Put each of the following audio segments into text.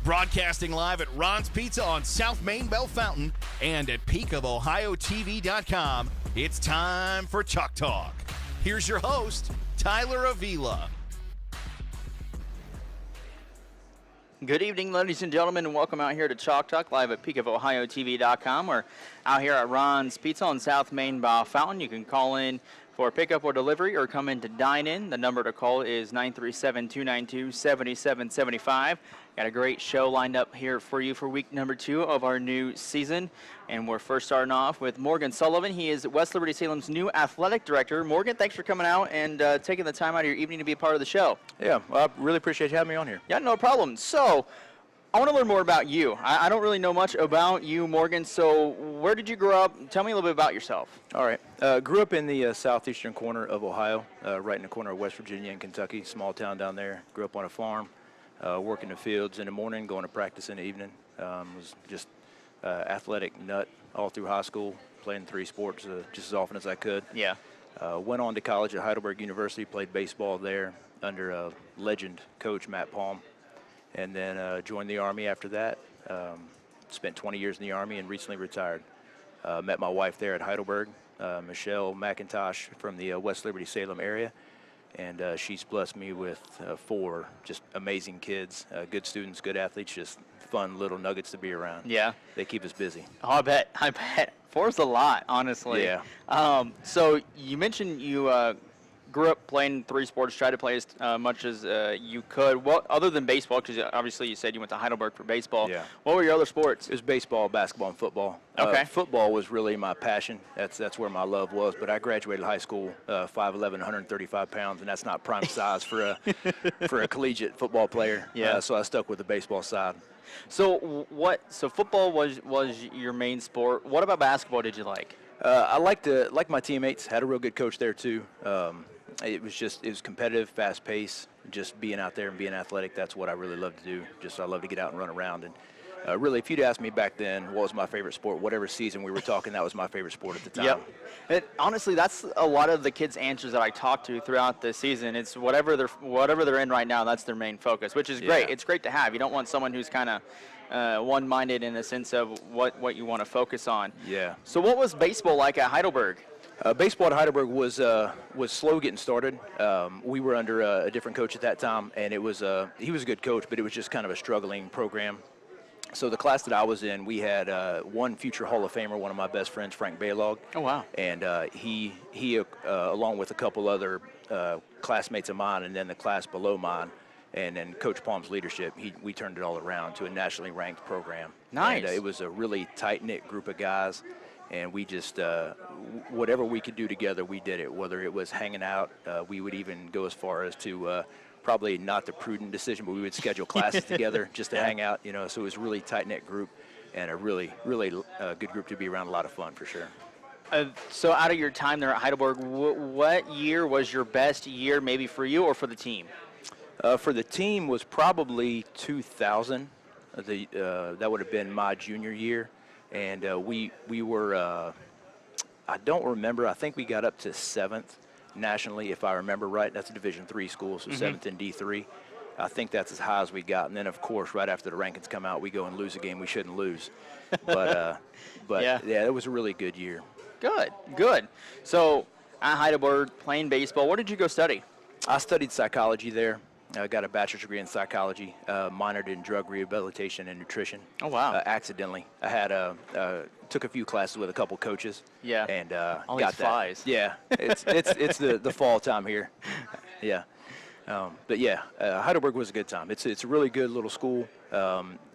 Broadcasting live at Ron's Pizza on South Main Bellefontaine and at PeakofOhioTV.com, it's time for Chalk Talk. Here's your host, Tyler Avila. Good evening, ladies and gentlemen, and welcome out here to Chalk Talk live at PeakofOhioTV.com. We're out here at Ron's Pizza on South Main Bellefontaine. You can call in for pickup or delivery or come in to dine in. The number to call is 937-292-7775. Got a great show lined up here for you for week number 2 of our new season. And we're first starting off with Morgan Sullivan. He is West Liberty-Salem's new athletic director. Morgan, thanks for coming out and taking the time out of your evening to be a part of the show. Yeah, well, I really appreciate you having me on here. Yeah, no problem. So, I want to learn more about you. I don't really know much about you, Morgan, so where did you grow up? Tell me a little bit about yourself. All right. Grew up in the southeastern corner of Ohio, right in the corner of West Virginia and Kentucky, small town down there. Grew up on a farm, working the fields in the morning, going to practice in the evening. Was just athletic nut all through high school, playing 3 sports just as often as I could. Yeah. Went on to college at Heidelberg University, played baseball there under legend coach Matt Palm. And then joined the Army after that. Spent 20 years in the Army and recently retired. Met my wife there at Heidelberg, Michelle McIntosh from the West Liberty-Salem area. And she's blessed me with 4 just amazing kids, good students, good athletes, just fun little nuggets to be around. Yeah. They keep us busy. Oh, I bet. 4's a lot, honestly. Yeah. So you mentioned you grew up playing 3 sports, tried to play as much as you could. What, other than baseball, because obviously you said you went to Heidelberg for baseball. Yeah. What were your other sports? It was baseball, basketball, and football. Okay. Football was really my passion. That's where my love was. But I graduated high school 5'11", 135 pounds, and that's not prime size for a collegiate football player. Yeah. So I stuck with the baseball side. So So football was your main sport. What about basketball did you like? I liked my teammates. Had a real good coach there too. It was competitive, fast paced. Just being out there and being athletic, that's what I really love to do. I love to get out and run around. And really, if you'd asked me back then what was my favorite sport, whatever season we were talking, that was my favorite sport at the time. Yep. Honestly, that's a lot of the kids' answers that I talk to throughout the season. It's whatever they're in right now, that's their main focus, which is great. Yeah. It's great to have. You don't want someone who's kind of one-minded in the sense of what you want to focus on. Yeah. So what was baseball like at Heidelberg? Baseball at Heidelberg was slow getting started. We were under a different coach at that time, and he was a good coach, but it was just kind of a struggling program. So the class that I was in, we had one future Hall of Famer, one of my best friends, Frank Belle. Oh, wow. And he along with a couple other classmates of mine, and then the class below mine, and then Coach Palm's leadership, we turned it all around to a nationally ranked program. Nice. And it was a really tight-knit group of guys. And we just, whatever we could do together, we did it. Whether it was hanging out, we would even go as far as to probably not the prudent decision, but we would schedule classes together just to hang out, So it was a really tight-knit group and a really, really good group to be around, a lot of fun for sure. So out of your time there at Heidelberg, what year was your best year maybe for you or for the team? For the team was probably 2000. That would have been my junior year. And we were, I don't remember, I think we got up to 7th nationally, if I remember right. That's a Division III school, so 7th in D3. I think that's as high as we got. And then, of course, right after the rankings come out, we go and lose a game we shouldn't lose. But yeah, it was a really good year. Good. So at Heidelberg, playing baseball, what did you go study? I studied psychology there. I got a bachelor's degree in psychology, minored in drug rehabilitation and nutrition. Oh, wow. Accidentally. I had took a few classes with a couple coaches. Yeah. And all got these that. flies. Yeah. It's the fall time here. Yeah. But yeah, Heidelberg was a good time. It's a really good little school.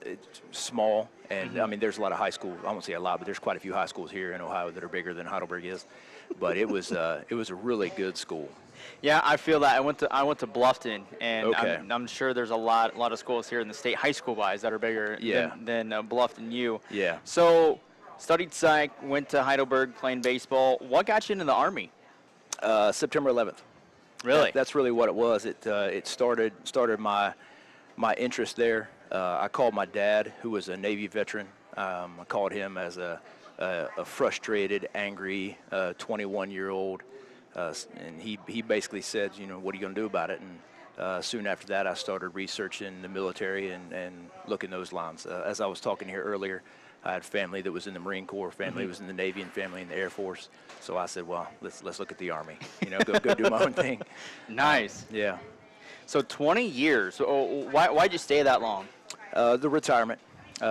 It's small, and I mean, there's a lot of high schools. I won't say a lot, but there's quite a few high schools here in Ohio that are bigger than Heidelberg is. But it was a really good school. Yeah, I feel that. I went to Bluffton, and Okay. I'm sure there's a lot of schools here in the state, high school-wise, that are bigger than Bluffton U. Yeah. So, studied psych, went to Heidelberg, playing baseball. What got you into the Army? September 11th. Really? That's really what it was. It started my interest there. I called my dad, who was a Navy veteran. I called him as a frustrated, angry 21-year-old, and he basically said, what are you going to do about it? And Soon after that, I started researching the military and looking those lines. As I was talking here earlier, I had family that was in the Marine Corps, family was in the Navy, and family in the Air Force. So I said, well, let's look at the Army. You know, go do my own thing. Nice. Yeah. So 20 years. Why'd you stay that long? The retirement.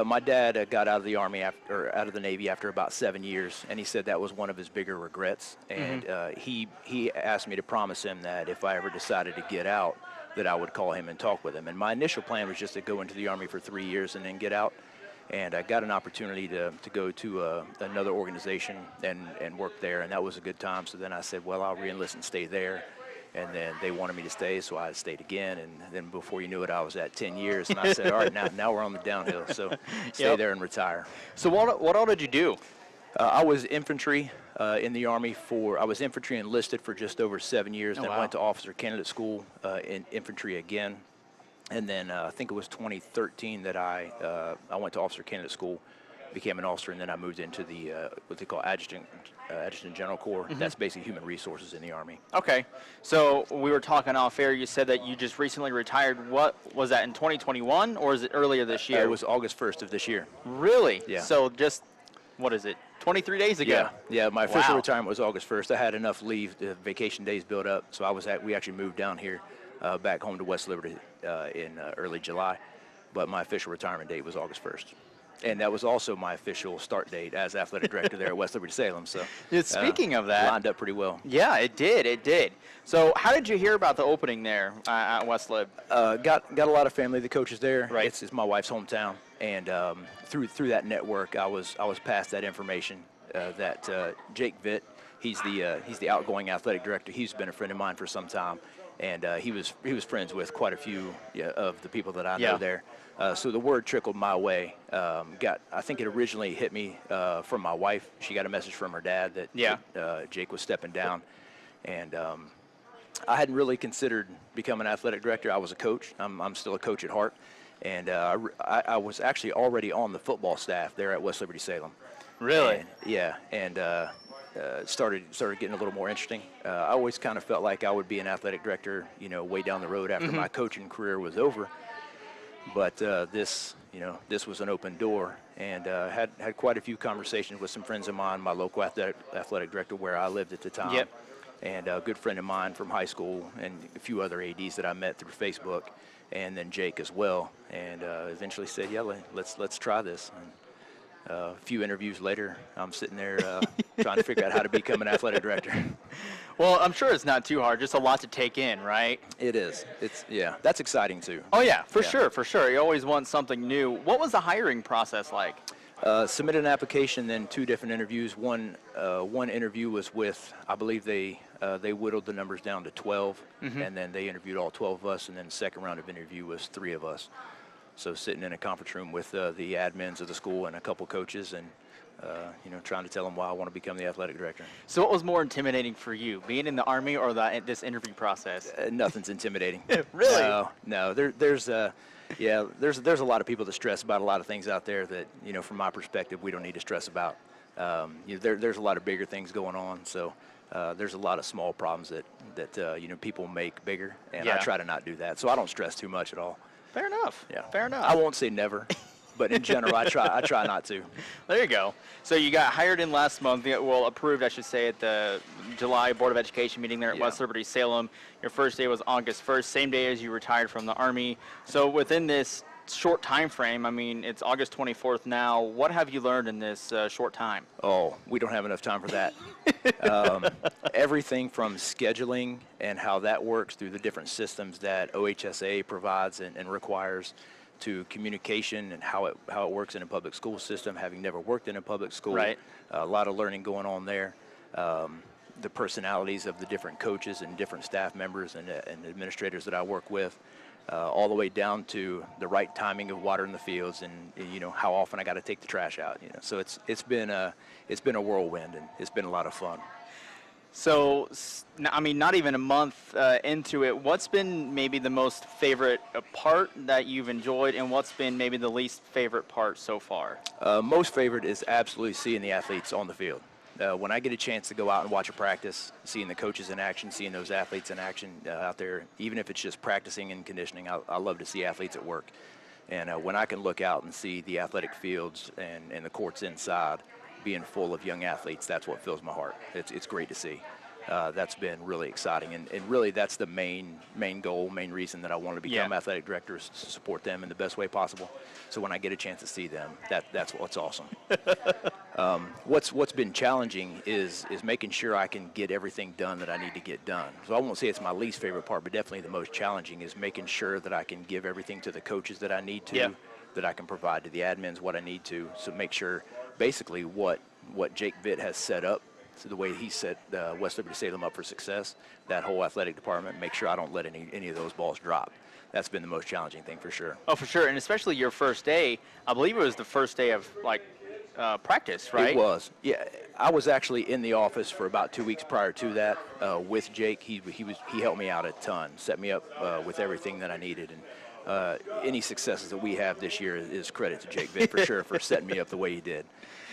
My dad got out of the Army out of the Navy after about 7 years, and he said that was one of his bigger regrets. And he asked me to promise him that if I ever decided to get out, that I would call him and talk with him. And my initial plan was just to go into the Army for 3 years and then get out. And I got an opportunity to go to another organization and work there, and that was a good time. So then I said, well, I'll re-enlist and stay there. And then they wanted me to stay, so I stayed again. And then before you knew it, I was at 10 years. And I said, all right, now we're on the downhill. So stay there and retire. So what all did you do? I was infantry in the Army I was infantry enlisted for just over 7 years. Oh, then wow. went to officer candidate school in infantry again. And then I think it was 2013 that I went to officer candidate school, became an officer, and then I moved into the what they call adjutant general corps. That's basically human resources in the Army. Okay. So we were talking off air. You said that you just recently retired. What was that, in 2021, or is it earlier this year? It was August 1st of this year. Really? Yeah. So just, what is it, 23 days ago? Yeah. My official Wow. retirement was August 1st. I had enough leave, the vacation days built up, so we actually moved down here back home to West Liberty in early July, but my official retirement date was August 1st. And that was also my official start date as athletic director there at West Liberty-Salem. So, Speaking of that, lined up pretty well. Yeah, it did. So how did you hear about the opening there at West Lib? Got a lot of family, the coaches there. Right. It's my wife's hometown, and through that network, I was passed that information that Jake Vitt, he's the outgoing athletic director. He's been a friend of mine for some time, and he was friends with quite a few of the people that I know there. So the word trickled my way. I think it originally hit me from my wife. She got a message from her dad that Jake was stepping down, and I hadn't really considered becoming an athletic director. I was a coach. I'm still a coach at heart, and I was actually already on the football staff there at West Liberty-Salem. Really? And started getting a little more interesting. I always kind of felt like I would be an athletic director, way down the road after my coaching career was over. But this was an open door, and had quite a few conversations with some friends of mine, my local athletic director where I lived at the time. Yep. And a good friend of mine from high school, and a few other ADs that I met through Facebook, and then Jake as well. And eventually said, yeah, let's try this. And a few interviews later, I'm sitting there trying to figure out how to become an athletic director. Well, I'm sure it's not too hard, just a lot to take in, right? It is. That's exciting too. Oh yeah, for sure. You always want something new. What was the hiring process like? Submitted an application, then 2 different interviews. One interview was with, I believe they whittled the numbers down to 12, and then they interviewed all 12 of us, and then the second round of interview was 3 of us. So sitting in a conference room with the admins of the school and a couple coaches, and trying to tell them why I want to become the athletic director. So what was more intimidating for you, being in the Army or this interview process? Nothing's intimidating. Really? No. There's a lot of people that stress about a lot of things out there that, from my perspective, we don't need to stress about. There's a lot of bigger things going on, so there's a lot of small problems that people make bigger, and I try to not do that. So I don't stress too much at all. Fair enough. Yeah. Fair enough. I won't say never, but in general, I try not to. There you go. So you got hired in last month, approved, I should say, at the July Board of Education meeting there at West Liberty-Salem. Your first day was August 1st, same day as you retired from the Army. So within this short time frame, it's August 24th now. What have you learned in this short time? Oh, we don't have enough time for that. Everything from scheduling and how that works through the different systems that OHSA provides and requires, to communication and how it works in a public school system, having never worked in a public school. Right. A lot of learning going on there. The personalities of the different coaches and different staff members and administrators that I work with, all the way down to the right timing of watering the fields and how often I got to take the trash out. So it's been a whirlwind, and it's been a lot of fun. So, not even a month into it, what's been maybe the most favorite part that you've enjoyed, and what's been maybe the least favorite part so far? Most favorite is absolutely seeing the athletes on the field. When I get a chance to go out and watch a practice, seeing the coaches in action, seeing those athletes in action out there, even if it's just practicing and conditioning, I love to see athletes at work. And when I can look out and see the athletic fields and the courts inside being full of young athletes, that's what fills my heart. It's great to see. That's been really exciting, and really that's the main goal, main reason that I want to become athletic director, is to support them in the best way possible. So when I get a chance to see them, that's what's awesome. What's been challenging is making sure I can get everything done that I need to get done. So I won't say it's my least favorite part, but definitely the most challenging is making sure that I can give everything to the coaches that I need to, that I can provide to the admins what I need to. So make sure basically what Jake Vitt has set up. So the way he set West Liberty-Salem up for success, that whole athletic department, make sure I don't let any of those balls drop. That's been the most challenging thing for sure. Oh, for sure, and especially your first day. I believe it was the first day of practice, right? It was. Yeah, I was actually in the office for about 2 weeks prior to that with Jake. He helped me out a ton, set me up with everything that I needed, and any successes that we have this year is credit to Jake Vitt for sure for setting me up the way he did.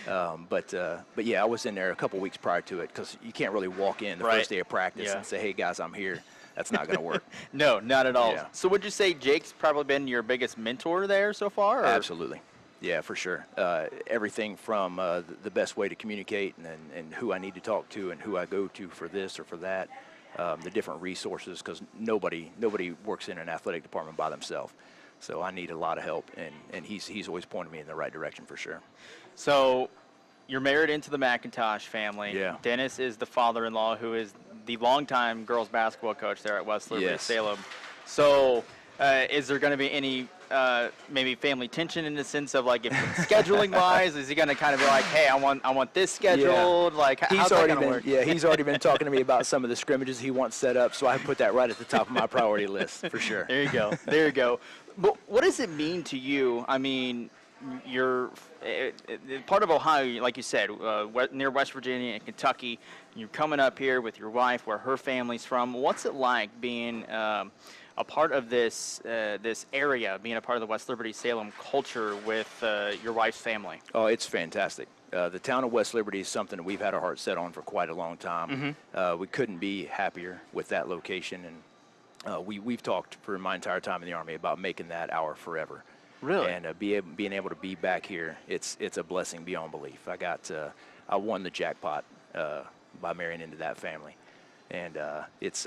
But yeah, I was in there a couple weeks prior to it, because you can't really walk in the first day of practice and say, hey guys, I'm here. That's not going to work. No, not at all. Yeah. So would you say Jake's probably been your biggest mentor there so far? Or? Absolutely. Yeah, for sure. Everything from the best way to communicate and who I need to talk to and who I go to for this or for that, the different resources, because nobody works in an athletic department by themselves. So I need a lot of help, and he's always pointed me in the right direction for sure. So you're married into the McIntosh family. Yeah. Dennis is the father-in-law, who is the longtime girls basketball coach there at West Liberty-Salem. So is there going to be any maybe family tension in the sense of, like, if scheduling-wise, is he going to kind of be like, hey, I want this scheduled? Yeah. Like, how's that going to work? Yeah, he's already been talking to me about some of the scrimmages he wants set up, so I put that right at the top of my priority list for sure. There you go. There you go. But what does it mean to you? I mean, you're part of Ohio, like you said, near West Virginia and Kentucky. You're coming up here with your wife, where her family's from. What's it like being a part of this area, being a part of the West Liberty-Salem culture with your wife's family? Oh, it's fantastic. The town of West Liberty is something that we've had our heart set on for quite a long time. Mm-hmm. We couldn't be happier with that location, and we've talked for my entire time in the Army about making that our forever. Really? And being able to be back here, it's a blessing beyond belief. I won the jackpot by marrying into that family, and it's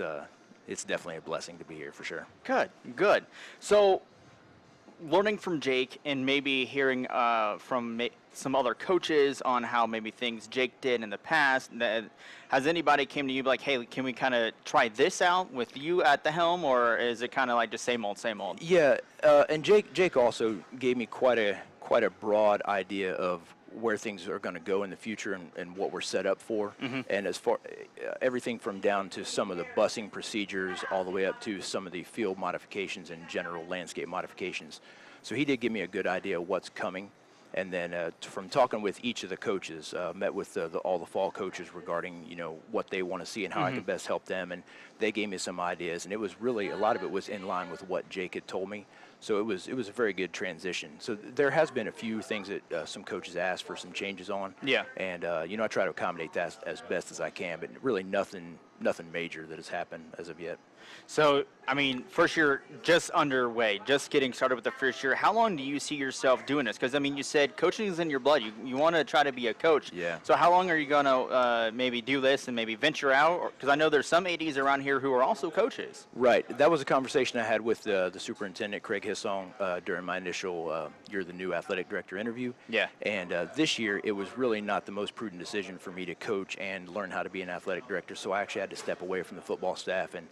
definitely a blessing to be here for sure. Good. So, learning from Jake and maybe hearing from some other coaches on how maybe things Jake did in the past, has anybody came to you like, hey, can we kind of try this out with you at the helm, or is it kind of like just same old, same old? Yeah, and Jake also gave me quite a broad idea of where things are going to go in the future and what we're set up for. Mm-hmm. And as far everything from down to some of the busing procedures all the way up to some of the field modifications and general landscape modifications. So he did give me a good idea of what's coming. And then from talking with each of the coaches, met with all the fall coaches regarding, what they want to see and how I can best help them. And they gave me some ideas, and it was really, a lot of it was in line with what Jake had told me. So it was a very good transition. So there has been a few things that some coaches asked for some changes on. Yeah. And, I try to accommodate that as best as I can, but really nothing major that has happened as of yet. So, I mean, first year just underway, just getting started with the first year. How long do you see yourself doing this? Because, I mean, you said coaching is in your blood. You want to try to be a coach. Yeah. So how long are you going to maybe do this and maybe venture out? Because I know there's some ADs around here who are also coaches. Right. That was a conversation I had with the superintendent, Craig Hissong, during my initial You're the New Athletic Director interview. Yeah. And this year, it was really not the most prudent decision for me to coach and learn how to be an athletic director. So I actually had to step away from the football staff, and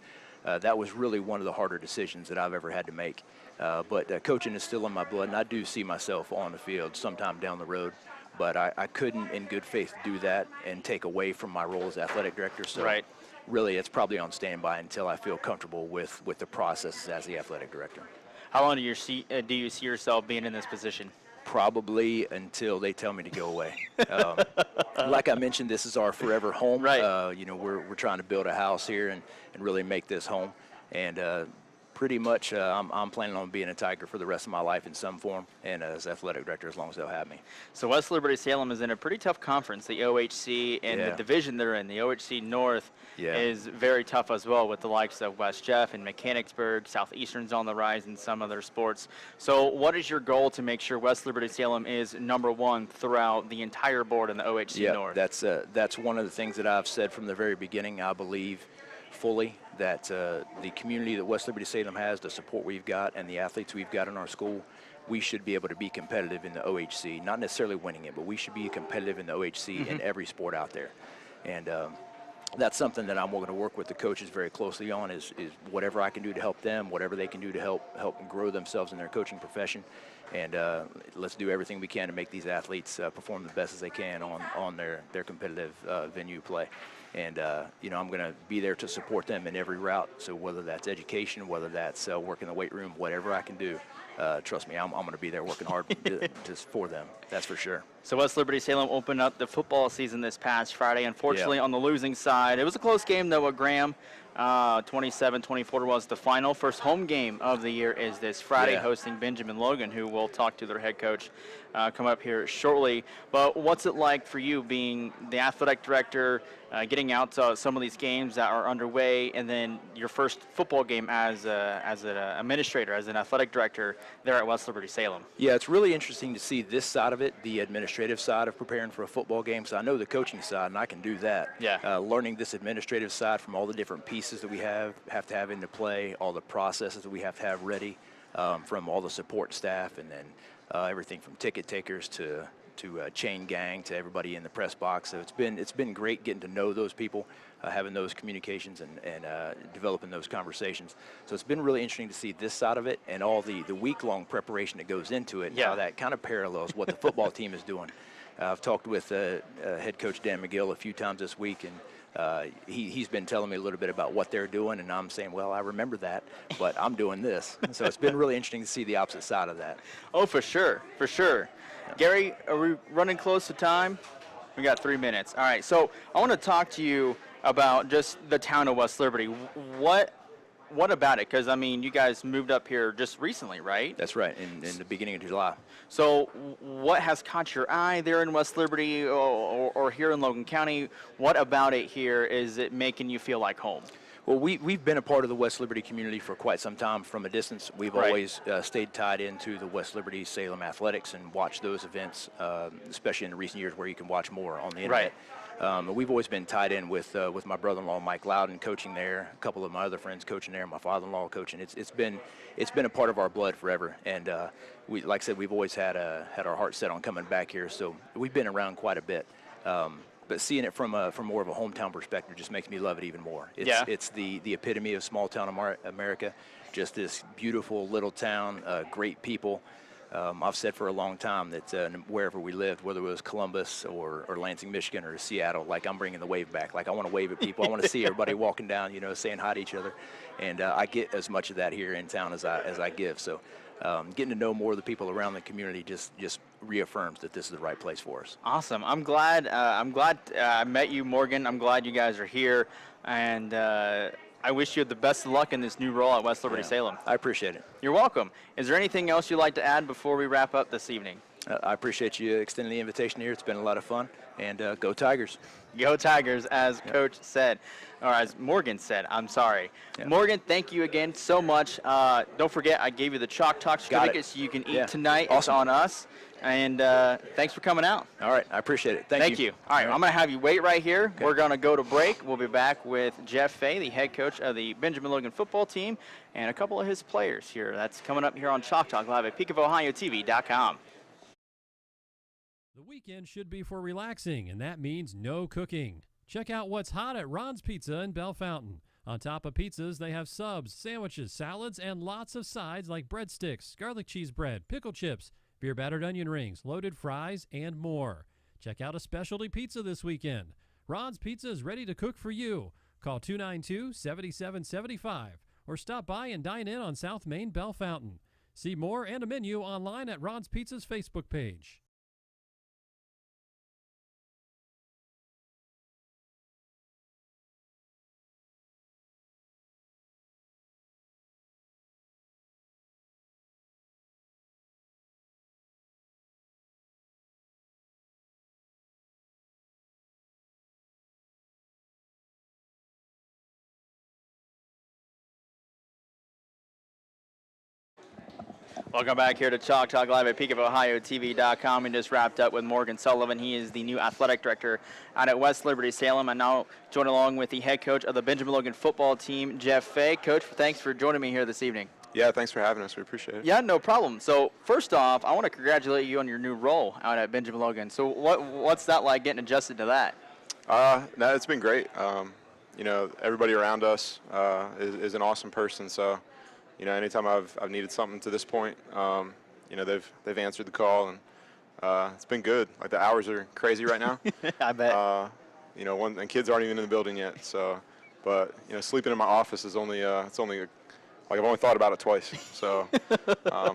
that was really one of the harder decisions that I've ever had to make. But coaching is still in my blood, and I do see myself on the field sometime down the road. But I couldn't, in good faith, do that and take away from my role as athletic director. So right. Really, it's probably on standby until I feel comfortable with the processes as the athletic director. How long do you see yourself being in this position? Probably until they tell me to go away. Like I mentioned, this is our forever home. Right. We're trying to build a house here and really make this home. And Pretty much, I'm planning on being a Tiger for the rest of my life in some form, and as athletic director as long as they'll have me. So West Liberty-Salem is in a pretty tough conference, the OHC, and the division they're in, the OHC North, is very tough as well, with the likes of West Jeff and Mechanicsburg. Southeastern's on the rise in some other sports. So what is your goal to make sure West Liberty-Salem is #1 throughout the entire board in the OHC North? That's one of the things that I've said from the very beginning. I believe fully that the community that West Liberty-Salem has, the support we've got, and the athletes we've got in our school, we should be able to be competitive in the OHC. Not necessarily winning it, but we should be competitive in the OHC in every sport out there. And that's something that I'm going to work with the coaches very closely on, is whatever I can do to help them, whatever they can do to help grow themselves in their coaching profession. And let's do everything we can to make these athletes perform the best as they can on their competitive venue play. And, I'm going to be there to support them in every route. So whether that's education, whether that's working the weight room, whatever I can do, trust me, I'm going to be there working hard just for them. That's for sure. So West Liberty-Salem opened up the football season this past Friday. Unfortunately, on the losing side. It was a close game, though, with Graham. 27-24 was the final. First home game of the year is this Friday, hosting Benjamin Logan, who will talk to their head coach come up here shortly. But what's it like for you being the athletic director, getting out to some of these games that are underway, and then your first football game as an administrator, as an athletic director there at West Liberty-Salem? Yeah, it's really interesting to see this side of it, the administrative side of preparing for a football game. So I know the coaching side, and I can do that. Yeah. Learning this administrative side from all the different pieces that we have to have into play, all the processes that we have to have ready, from all the support staff, and then everything from ticket takers to chain gang to everybody in the press box. So it's been great getting to know those people, having those communications and developing those conversations. So it's been really interesting to see this side of it and all the week-long preparation that goes into it, and how that kind of parallels what the football team is doing. I've talked with head coach Dan McGill a few times this week, and he's been telling me a little bit about what they're doing, and I'm saying, well, I remember that, but I'm doing this. So it's been really interesting to see the opposite side of that. Oh, for sure, for sure. Gary, are we running close to time? We got 3 minutes. All right, so I want to talk to you about just the town of West Liberty. What about it? Because, I mean, you guys moved up here just recently, right? That's right, in the beginning of July. So what has caught your eye there in West Liberty or here in Logan County? What about it here is it making you feel like home? Well, we've been a part of the West Liberty community for quite some time from a distance. We've always stayed tied into the West Liberty-Salem athletics and watched those events, especially in the recent years where you can watch more on the internet. We've always been tied in with my brother-in-law Mike Loudon coaching there, a couple of my other friends coaching there, my father-in-law coaching. It's been a part of our blood forever, and like I said, we've always had our heart set on coming back here. So we've been around quite a bit. But seeing it from more of a hometown perspective just makes me love it even more. It's the epitome of small town America, just this beautiful little town, great people. I've said for a long time that wherever we lived, whether it was Columbus or Lansing, Michigan, or Seattle, like I'm bringing the wave back. Like I want to wave at people. I want to see everybody walking down, saying hi to each other. And I get as much of that here in town as I give. So getting to know more of the people around the community just reaffirms that this is the right place for us. Awesome. I'm glad I met you, Morgan. I'm glad you guys are here. And I wish you the best of luck in this new role at West Liberty-Salem. I appreciate it. You're welcome. Is there anything else you'd like to add before we wrap up this evening? I appreciate you extending the invitation here. It's been a lot of fun. And go Tigers. Go Tigers, as Coach said. Or as Morgan said, I'm sorry. Morgan, thank you again so much. Don't forget, I gave you the Chalk Talk certificate so you can eat tonight. Awesome. It's on us. And thanks for coming out. All right, I appreciate it. Thank you. All right, I'm going to have you wait right here. Okay. We're going to go to break. We'll be back with Jeff Fay, the head coach of the Benjamin Logan football team, and a couple of his players here. That's coming up here on Chalk Talk Live at PeakofOhioTV.com. The weekend should be for relaxing, and that means no cooking. Check out what's hot at Ron's Pizza in Bellefontaine. On top of pizzas, they have subs, sandwiches, salads, and lots of sides like breadsticks, garlic cheese bread, pickle chips, beer battered onion rings, loaded fries, and more. Check out a specialty pizza this weekend. Ron's Pizza is ready to cook for you. Call 292-7775 or stop by and dine in on South Main Bellefontaine. See more and a menu online at Ron's Pizza's Facebook page. Welcome back here to Chalk Talk Live at PeakofOhioTV.com. We just wrapped up with Morgan Sullivan. He is the new athletic director out at West Liberty-Salem, and now joined along with the head coach of the Benjamin Logan football team, Jeff Fay. Coach, thanks for joining me here this evening. Yeah, thanks for having us. We appreciate it. Yeah, no problem. So first off, I want to congratulate you on your new role out at Benjamin Logan. So what's that like, getting adjusted to that? No, it's been great. You know, everybody around us is an awesome person. So, you know, anytime I've needed something to this point, you know, they've answered the call, and it's been good. Like, the hours are crazy right now. I bet. You know, and kids aren't even in the building yet. So, but you know, sleeping in my office is only like, I've only thought about it twice. So,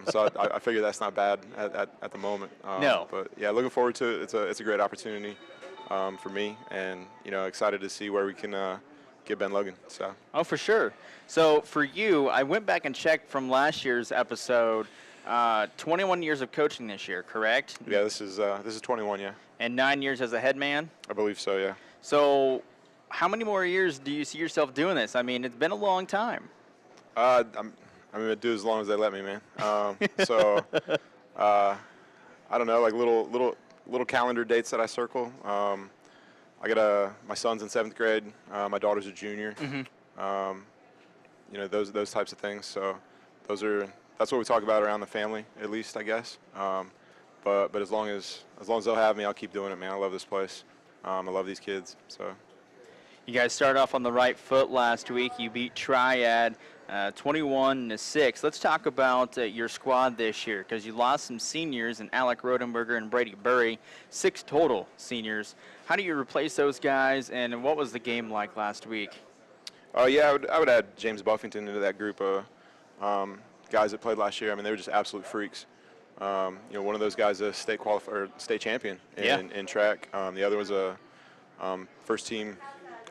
so I figure that's not bad at the moment. No. But yeah, looking forward to it. It's a great opportunity for me, and you know, excited to see where we can get Ben Logan. So. Oh, for sure. So for you, I went back and checked from last year's episode. 21 years of coaching this year, correct? Yeah, this is 21. Yeah. And 9 years as a head man. I believe so. Yeah. So, how many more years do you see yourself doing this? I mean, it's been a long time. I'm gonna do as long as they let me, man. So, I don't know, like little calendar dates that I circle. I got my son's in 7th grade. My daughter's a junior. Mm-hmm. You know, those types of things. So, that's what we talk about around the family, at least, I guess. But as long as they'll have me, I'll keep doing it, man. I love this place. I love these kids. So. You guys started off on the right foot last week. You beat Triad 21-6. Let's talk about your squad this year, because you lost some seniors in Alec Rodenberger and Brady Burry, 6 total seniors. How do you replace those guys, and what was the game like last week? Yeah, I would add James Buffington into that group of guys that played last year. I mean, they were just absolute freaks. You know, one of those guys is a state champion in track. The other was a first team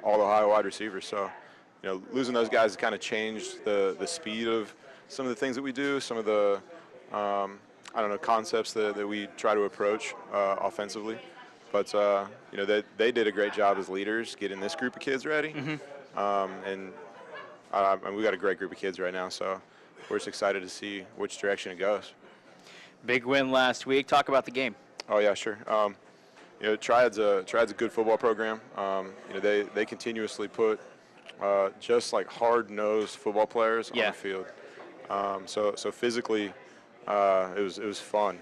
All-Ohio wide receiver. So, you know, losing those guys kind of changed the speed of some of the things that we do, some of the, I don't know, concepts that we try to approach offensively. But, you know, they did a great job as leaders getting this group of kids ready. Mm-hmm. And we got a great group of kids right now, so we're just excited to see which direction it goes. Big win last week. Talk about the game. Oh, yeah, sure. You know, Triad's a good football program. You know, they continuously put just like hard-nosed football players on the field. So physically, it was fun.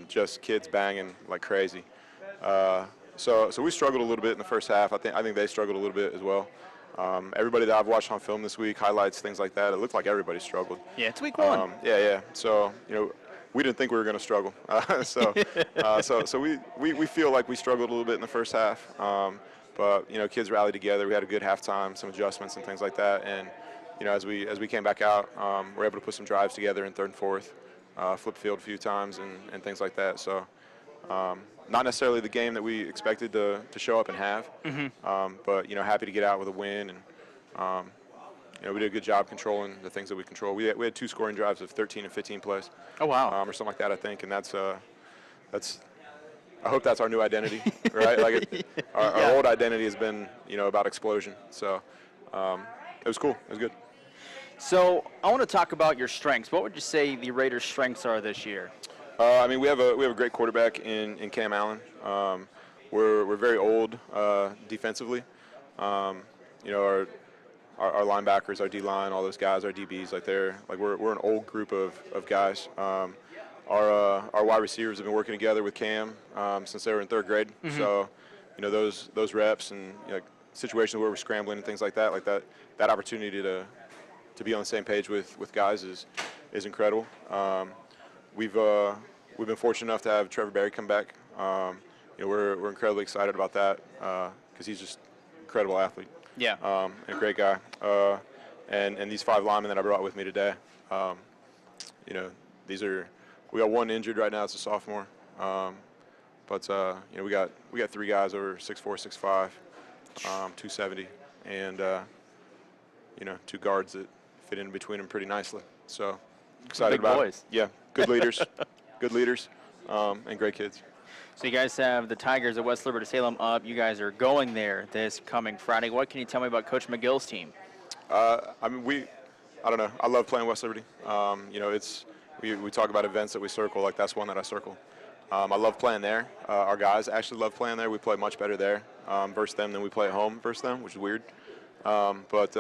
Just kids banging like crazy. So we struggled a little bit in the first half. I think they struggled a little bit as well. Everybody that I've watched on film this week, highlights, things like that, it looked like everybody struggled. Yeah, it's week 1. Yeah. So, you know, we didn't think we were going to struggle. So we feel like we struggled a little bit in the first half. But, you know, kids rallied together. We had a good halftime, some adjustments and things like that. And, you know, as we came back out, we're able to put some drives together in 3rd and 4th, flip field a few times and things like that. So not necessarily the game that we expected to show up and have. Mm-hmm. But, you know, happy to get out with a win. And, you know, we did a good job controlling the things that we control. We had 2 scoring drives of 13 and 15 plays. Oh, wow. Or something like that, I think. And that's I hope that's our new identity, right? Like our old identity has been, you know, about explosion. So it was cool. It was good. So I want to talk about your strengths. What would you say the Raiders' strengths are this year? I mean, we have a great quarterback in Cam Allen. We're very old defensively. You know, our linebackers, our D-line, all those guys, our DBs, we're an old group of guys. Our wide receivers have been working together with Cam since they were in 3rd grade. Mm-hmm. So, you know, those reps and, you know, situations where we're scrambling and things like that opportunity to be on the same page with guys is incredible. We've been fortunate enough to have Trevor Berry come back. You know, we're incredibly excited about that because he's just an incredible athlete. Yeah. And a great guy. And these 5 linemen that I brought with me today, you know, we got 1 injured right now. It's a sophomore. But you know, we got 3 guys over 6'4", 6'5", 270, and you know, 2 guards that fit in between them pretty nicely. So excited big about boys. it. Yeah, good leaders, and great kids. So you guys have the Tigers at West Liberty-Salem up. You guys are going there this coming Friday. What can you tell me about Coach McGill's team? I mean, I don't know. I love playing West Liberty. You know, it's we talk about events that we circle, like that's one that I circle. I love playing there. Our guys actually love playing there. We play much better there versus them than we play at home versus them, which is weird. But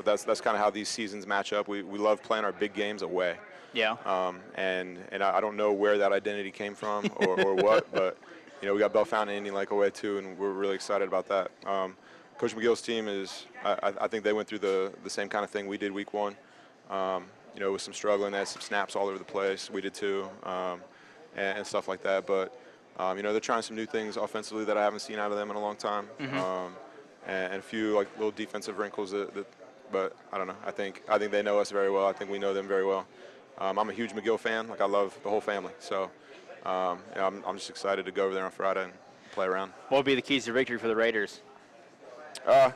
that's kind of how these seasons match up. We love playing our big games away. Yeah. And I don't know where that identity came from or what, but we got Bellefontaine and Indian Lake away too, and we're really excited about that. Coach McGill's team is, I think they went through the same kind of thing we did week 1. With some struggling, they had some snaps all over the place. We did too. And stuff like that, but they're trying some new things offensively that I haven't seen out of them in a long time, and a few like little defensive wrinkles but I don't know. I think they know us very well. I think we know them very well. I'm a huge McGill fan. Like I love the whole family. So I'm just excited to go over there on Friday and play around. What would be the keys to victory for the Raiders? I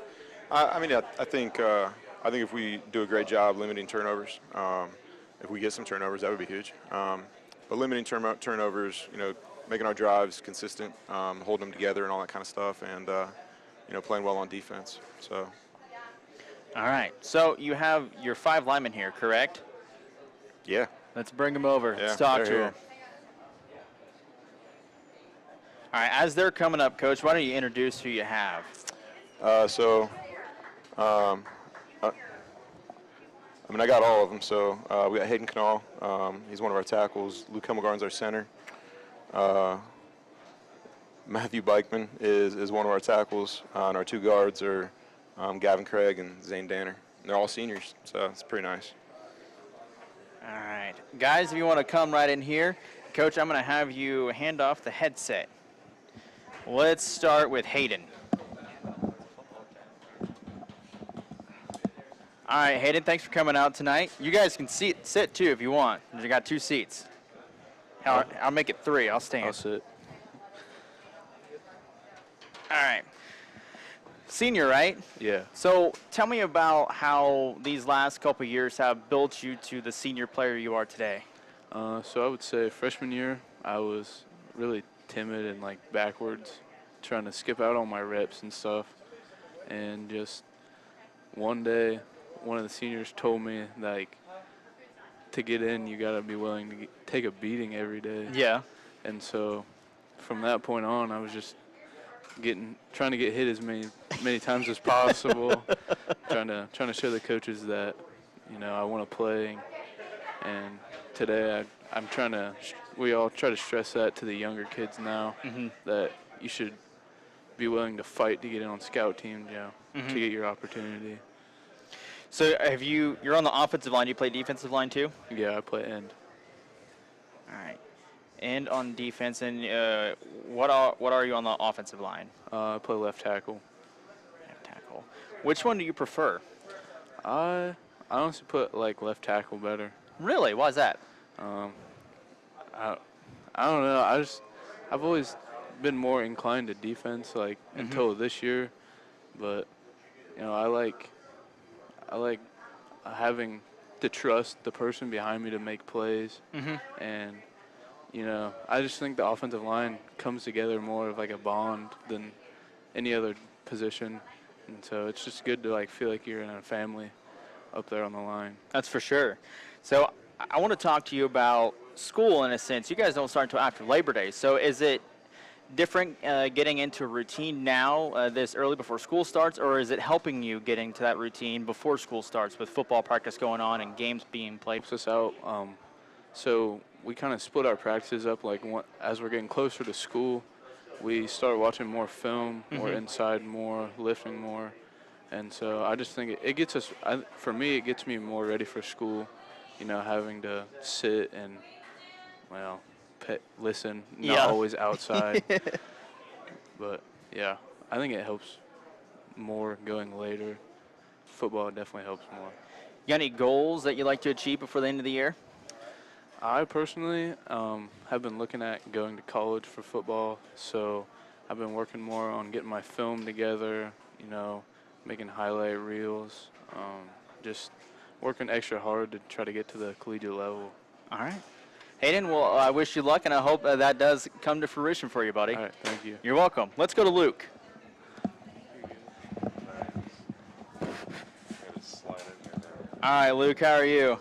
think if we do a great job limiting turnovers, if we get some turnovers, that would be huge. But limiting turnovers, making our drives consistent, holding them together and all that kind of stuff, and, playing well on defense. So. All right. So you have your 5 linemen here, correct? Yeah. Let's bring them over. Yeah, Let's talk to they're them. All right. As they're coming up, Coach, why don't you introduce who you have? I got all of them. So we got Hayden Knall. He's one of our tackles. Luke Hemmelgarn's our center. Matthew Bikeman is one of our tackles. And our 2 guards are Gavin Craig and Zane Danner. And they're all seniors, so it's pretty nice. All right. Guys, if you want to come right in here, Coach, I'm going to have you hand off the headset. Let's start with Hayden. All right, Hayden, thanks for coming out tonight. You guys can sit too if you want. You got 2 seats. I'll make it 3. I'll stand. I'll sit. All right. Senior, right? Yeah. So tell me about how these last couple years have built you to the senior player you are today. So I would say freshman year, I was really timid and backwards, trying to skip out on my reps and stuff. And just one day, one of the seniors told me to get in, you got to be willing to take a beating every day. Yeah. And so from that point on, I was just trying to get hit as many times as possible, trying to show the coaches that I want to play. And today we all try to stress that to the younger kids now, that you should be willing to fight to get in on scout teams, to get your opportunity. So you're on the offensive line. Do you play defensive line too? Yeah, I play end. All right. End on defense. And what are you on the offensive line? I play left tackle. Left tackle. Which one do you prefer? I honestly put left tackle better. Really? Why is that? I don't know. I've always been more inclined to defense until this year, but I like having to trust the person behind me to make plays, and I just think the offensive line comes together more of a bond than any other position, and so it's just good to feel like you're in a family up there on the line. That's for sure. So I want to talk to you about school in a sense. You guys don't start until after Labor Day, so is it different getting into a routine now this early before school starts, or is it helping you getting to that routine before school starts with football practice going on and games being played? Helps us out. So we kind of split our practices up. As we're getting closer to school, we start watching more film, more inside, more lifting, more. And so I just think it gets us, for me, it gets me more ready for school, having to sit and, listen, not always outside. But, yeah, I think it helps more going later. Football definitely helps more. You got any goals that you like to achieve before the end of the year? I personally have been looking at going to college for football, so I've been working more on getting my film together, making highlight reels, just working extra hard to try to get to the collegiate level. All right. Hayden, well, I wish you luck, and I hope that does come to fruition for you, buddy. All right, thank you. You're welcome. Let's go to Luke. All right, Luke, how are you?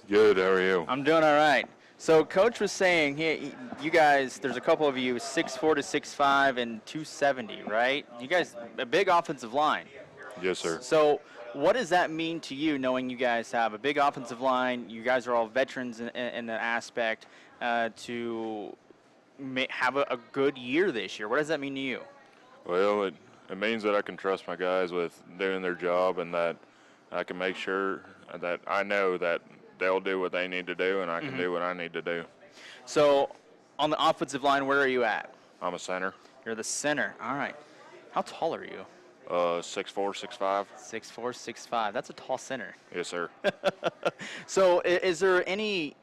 Good. How are you? I'm doing all right. So Coach was saying, you guys, there's a couple of you, 6'4" to 6'5", and 270, right? You guys, a big offensive line. Yes, sir. So what does that mean to you, knowing you guys have a big offensive line, you guys are all veterans in the aspect, to have a good year this year? What does that mean to you? Well, it means that I can trust my guys with doing their job, and that I can make sure that I know that they'll do what they need to do, and I can do what I need to do. So on the offensive line, where are you at? I'm a center. You're the center. All right. How tall are you? 6'4", 6'5". 6'4", 6'5". That's a tall center. Yes, sir. So is there any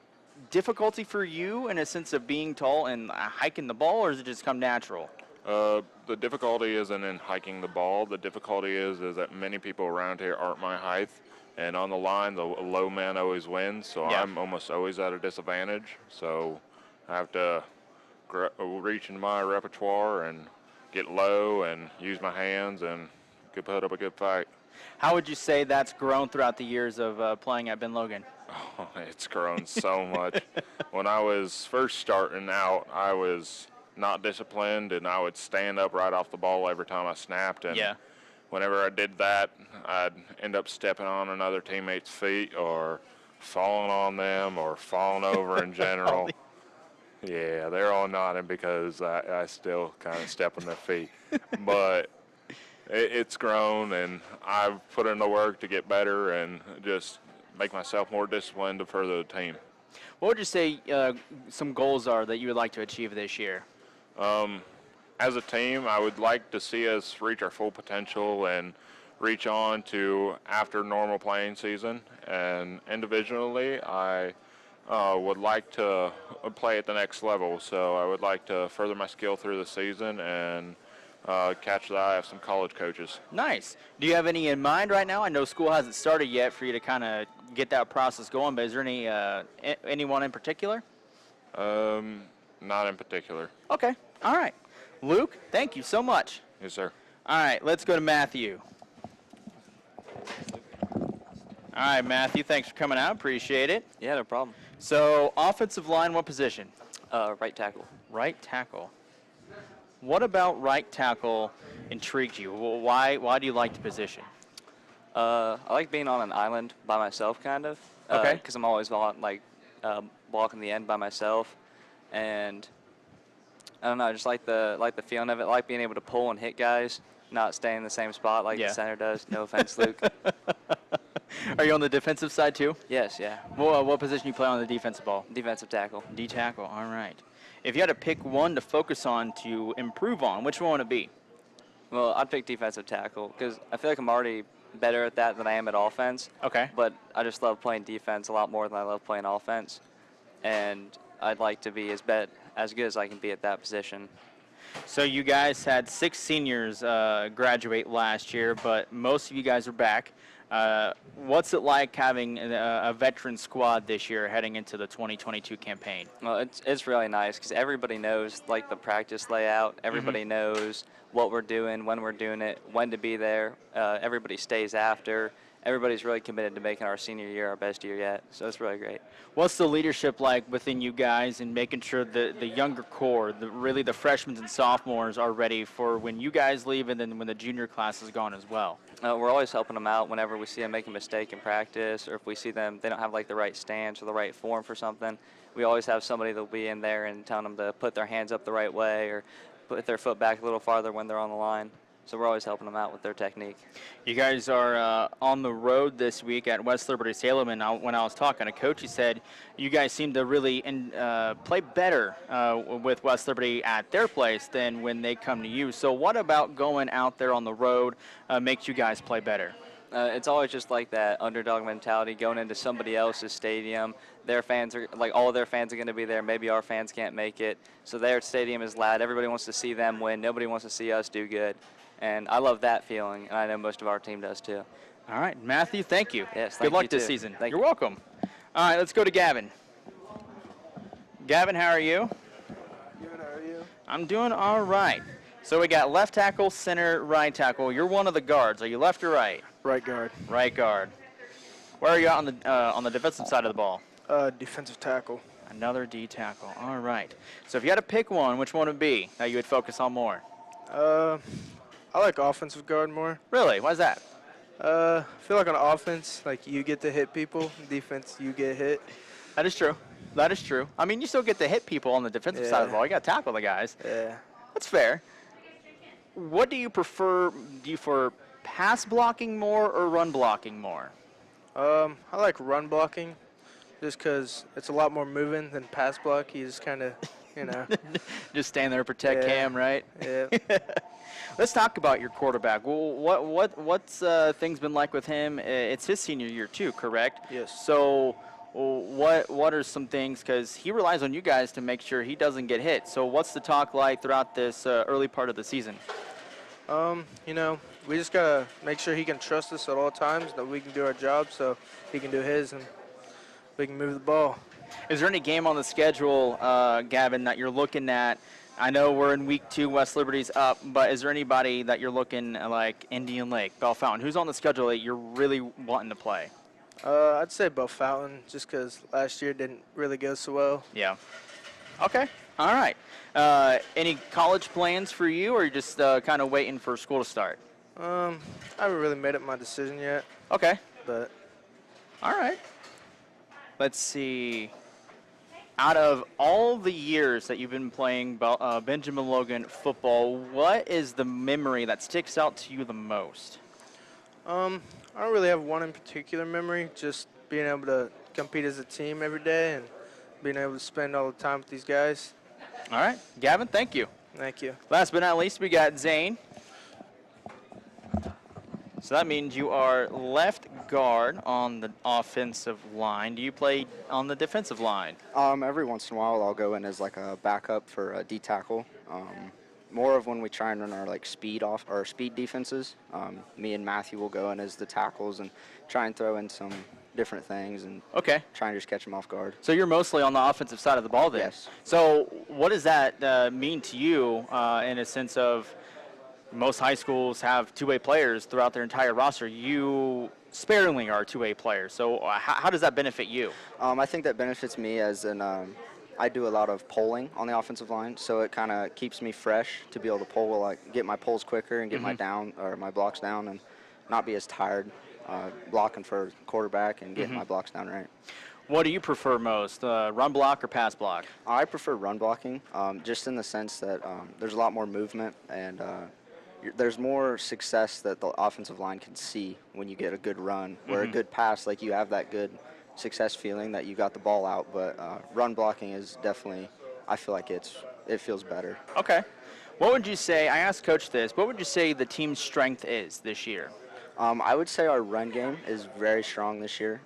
difficulty for you in a sense of being tall and hiking the ball, or does it just come natural? The difficulty isn't in hiking the ball. The difficulty is that many people around here aren't my height. And on the line, the low man always wins, so I'm almost always at a disadvantage. So I have to reach into my repertoire and get low and use my hands and could put up a good fight. How would you say that's grown throughout the years of playing at Ben Logan? Oh, it's grown so much. When I was first starting out, I was not disciplined, and I would stand up right off the ball every time I snapped. And whenever I did that, I'd end up stepping on another teammate's feet or falling on them or falling over in general. Yeah, they're all nodding because I still kind of step on their feet. But it's grown, and I've put in the work to get better and just make myself more disciplined to further the team. What would you say some goals are that you would like to achieve this year? As a team, I would like to see us reach our full potential and reach on to after normal playing season. And individually, I would like to play at the next level. So I would like to further my skill through the season and catch the eye of some college coaches. Nice. Do you have any in mind right now? I know school hasn't started yet for you to kind of get that process going, but is there any anyone in particular? Not in particular. Okay. All right. Luke, thank you so much. Yes, sir. All right, let's go to Matthew. All right, Matthew, thanks for coming out. Appreciate it. Yeah, no problem. So, offensive line, what position? Right tackle. Right tackle. What about right tackle intrigued you? Well, why do you like the position? I like being on an island by myself, kind of. Okay. Because I'm always blocking the end by myself, and I don't know, I just like the feeling of it. I like being able to pull and hit guys, not staying in the same spot like the center does. No offense, Luke. Are you on the defensive side too? Yes, yeah. Well, what position you play on the defensive ball? Defensive tackle. D tackle. All right. If you had to pick one to focus on to improve on, which one would it be? Well, I'd pick defensive tackle because I feel like I'm already better at that than I am at offense. Okay. But I just love playing defense a lot more than I love playing offense, and I'd like to be as good as I can be at that position. So you guys had 6 seniors graduate last year, but most of you guys are back. What's it like having a veteran squad this year heading into the 2022 campaign? Well, it's really nice because everybody knows like the practice layout. Everybody knows what we're doing, when we're doing it, when to be there. Everybody stays after. Everybody's really committed to making our senior year our best year yet, so it's really great. What's the leadership like within you guys in making sure that the younger core, really the freshmen and sophomores, are ready for when you guys leave and then when the junior class is gone as well? We're always helping them out whenever we see them make a mistake in practice, or if we see them, they don't have like the right stance or the right form for something. We always have somebody that'll be in there and telling them to put their hands up the right way or put their foot back a little farther when they're on the line. So we're always helping them out with their technique. You guys are on the road this week at West Liberty-Salem, and when I was talking to Coach, he said you guys seem to really play better with West Liberty at their place than when they come to you. So what about going out there on the road makes you guys play better? It's always just like that underdog mentality, going into somebody else's stadium. Their fans are, like, all of their fans are going to be there. Maybe our fans can't make it. So their stadium is loud. Everybody wants to see them win. Nobody wants to see us do good. And I love that feeling, and I know most of our team does too. All right, Matthew, thank you. Yes, good luck this season. You're welcome. All right, let's go to Gavin. Gavin, how are you? Good, how are you? I'm doing all right. So we got left tackle, center, right tackle. You're one of the guards. Are you left or right? Right guard. Right guard. Where are you at on the defensive side of the ball? Defensive tackle. Another D tackle. All right. So if you had to pick one, which one would it be that you would focus on more? I like offensive guard more. Really? Why's that? I feel like on offense, like you get to hit people. Defense, you get hit. That is true. That is true. I mean, you still get to hit people on the defensive side of the ball. You got to tackle the guys. Yeah. That's fair. What do you prefer? Do you prefer pass blocking more or run blocking more? I like run blocking just because it's a lot more moving than pass block. You just kind of, you know. Just stand there, protect Cam, right? Yeah. Let's talk about your quarterback. Well, what's things been like with him? It's his senior year too, correct? Yes. So what are some things, because he relies on you guys to make sure he doesn't get hit. So what's the talk like throughout this early part of the season? You know, we just got to make sure he can trust us at all times, that we can do our job so he can do his and we can move the ball. Is there any game on the schedule, Gavin, that you're looking at? I know we're in week 2, West Liberty's up, but is there anybody that you're looking at, like Indian Lake, Bellefontaine? Who's on the schedule that you're really wanting to play? I'd say Bellefontaine, just because last year didn't really go so well. Yeah. Okay. All right. Any college plans for you, or are you just kind of waiting for school to start? I haven't really made up my decision yet. Okay. But. All right. Let's see. Out of all the years that you've been playing Benjamin Logan football, what is the memory that sticks out to you the most? I don't really have one in particular memory, just being able to compete as a team every day and being able to spend all the time with these guys. All right. Gavin, thank you. Thank you. Last but not least, we got Zane. So that means you are left guard on the offensive line. Do you play on the defensive line? Every once in a while, I'll go in as like a backup for a D tackle. More of when we try and run our like speed defenses. Me and Matthew will go in as the tackles and try and throw in some different things and try and just catch them off guard. So you're mostly on the offensive side of the ball then? Yes. So what does that mean to you in a sense of most high schools have two-way players throughout their entire roster? You sparingly are a two-way player. So how does that benefit you? I think that benefits me as in I do a lot of polling on the offensive line, so it kind of keeps me fresh to be able to pull, like get my pulls quicker and get my blocks down and not be as tired blocking for quarterback and getting my blocks down right. What do you prefer most, run block or pass block? I prefer run blocking, just in the sense that there's a lot more movement and there's more success that the offensive line can see when you get a good run. Where a good pass, like you have that good success feeling that you got the ball out, but run blocking is definitely, I feel like it feels better. Okay. What would you say, I asked Coach this, what would you say the team's strength is this year? I would say our run game is very strong this year.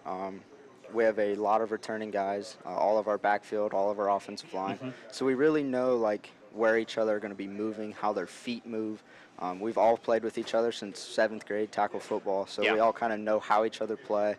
We have a lot of returning guys, all of our backfield, all of our offensive line. So we really know like where each other are going to be moving, how their feet move. We've all played with each other since 7th grade tackle football, so we all kind of know how each other play,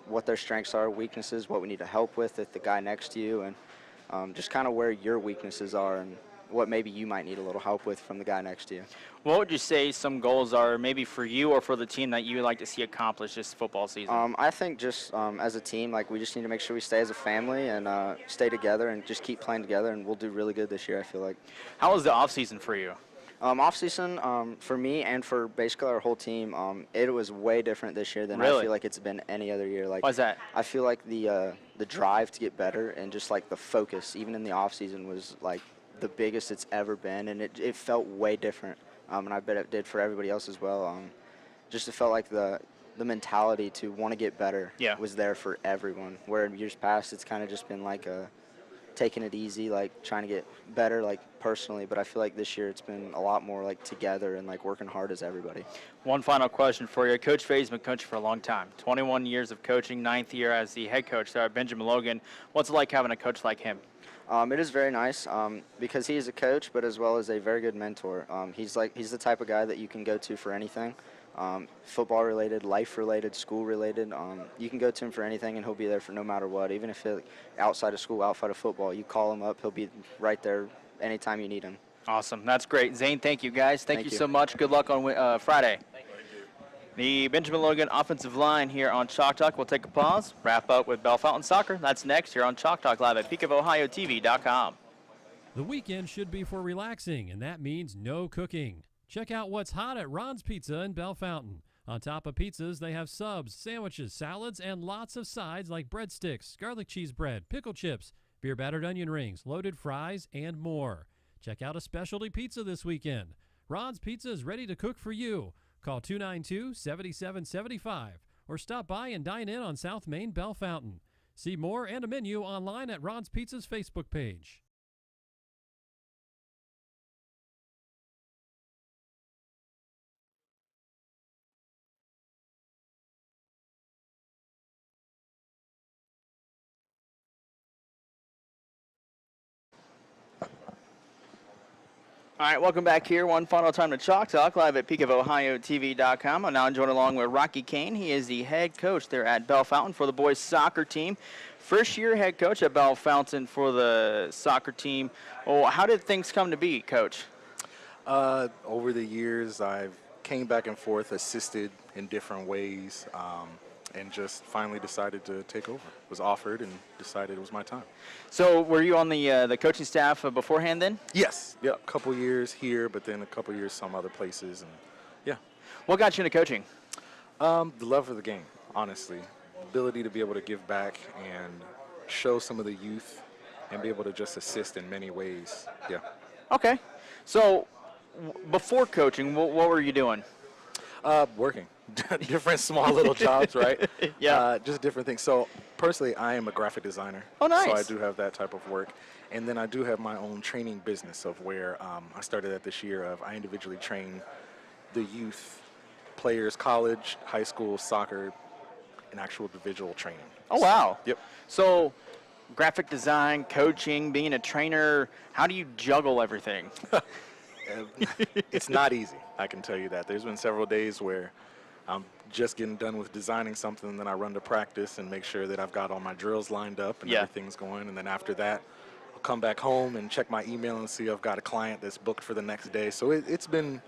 what their strengths are, weaknesses, what we need to help with the guy next to you, and just kind of where your weaknesses are and what maybe you might need a little help with from the guy next to you. What would you say some goals are maybe for you or for the team that you would like to see accomplished this football season? I think just as a team, like we just need to make sure we stay as a family and stay together and just keep playing together, and we'll do really good this year, I feel like. How was the offseason for you? Off-season, for me and for basically our whole team, it was way different this year than I feel like it's been any other year. Like, why's that? I feel like the drive to get better and just like the focus, even in the off-season, was like the biggest it's ever been, and it felt way different. And I bet it did for everybody else as well. Just it felt like the mentality to want to get better was there for everyone. Where in years past, it's kind of just been like taking it easy, like trying to get better, like personally. But I feel like this year it's been a lot more like together and like working hard as everybody. One final question for you. Coach Faye's been coaching for a long time, 21 years of coaching, 9th year as the head coach there at Benjamin Logan. What's it like having a coach like him? It is very nice because he is a coach, but as well as a very good mentor. He's the type of guy that you can go to for anything, football-related, life-related, school-related. You can go to him for anything, and he'll be there for no matter what. Even if it's outside of school, outside of football, you call him up, he'll be right there anytime you need him. Awesome. That's great. Zane, thank you, guys. Thank you so much. Good luck on Friday. The Benjamin Logan offensive line here on Chalk Talk. We'll take a pause, wrap up with Bellefontaine Soccer. That's next here on Chalk Talk Live at PeakofOhioTV.com. The weekend should be for relaxing, and that means no cooking. Check out what's hot at Ron's Pizza in Bellefontaine. On top of pizzas, they have subs, sandwiches, salads, and lots of sides like breadsticks, garlic cheese bread, pickle chips, beer battered onion rings, loaded fries, and more. Check out a specialty pizza this weekend. Ron's Pizza is ready to cook for you. Call 292-7775 or stop by and dine in on South Main Bellefontaine. See more and a menu online at Ron's Pizza's Facebook page. All right, welcome back here. One final time to Chalk Talk, live at PeakofOhioTV.com. I'm now joined along with Rocky Kane. He is the head coach there at Bellefontaine for the boys soccer team. First year head coach at Bellefontaine for the soccer team. Oh, how did things come to be, Coach? Over the years, I've came back and forth, assisted in different ways, and just finally decided to take over. Was offered and decided it was my time. So were you on the coaching staff beforehand then? Yes. Yeah. A couple years here, but then a couple years some other places, and yeah. What got you into coaching? The love of the game, honestly. Ability to be able to give back and show some of the youth and be able to just assist in many ways. Yeah. Okay. So before coaching, what were you doing? Working. Different small little jobs, right? Yeah. Just different things. So personally, I am a graphic designer. Oh, nice. So I do have that type of work. And then I do have my own training business of where I started that this year of I individually train the youth players, college, high school, soccer, and actual individual training. Oh, wow. Yep. So graphic design, coaching, being a trainer, how do you juggle everything? It's not easy, I can tell you that. There's been several days where I'm just getting done with designing something, and then I run to practice and make sure that I've got all my drills lined up and everything's going. And then after that, I'll come back home and check my email and see I've got a client that's booked for the next day. So it's been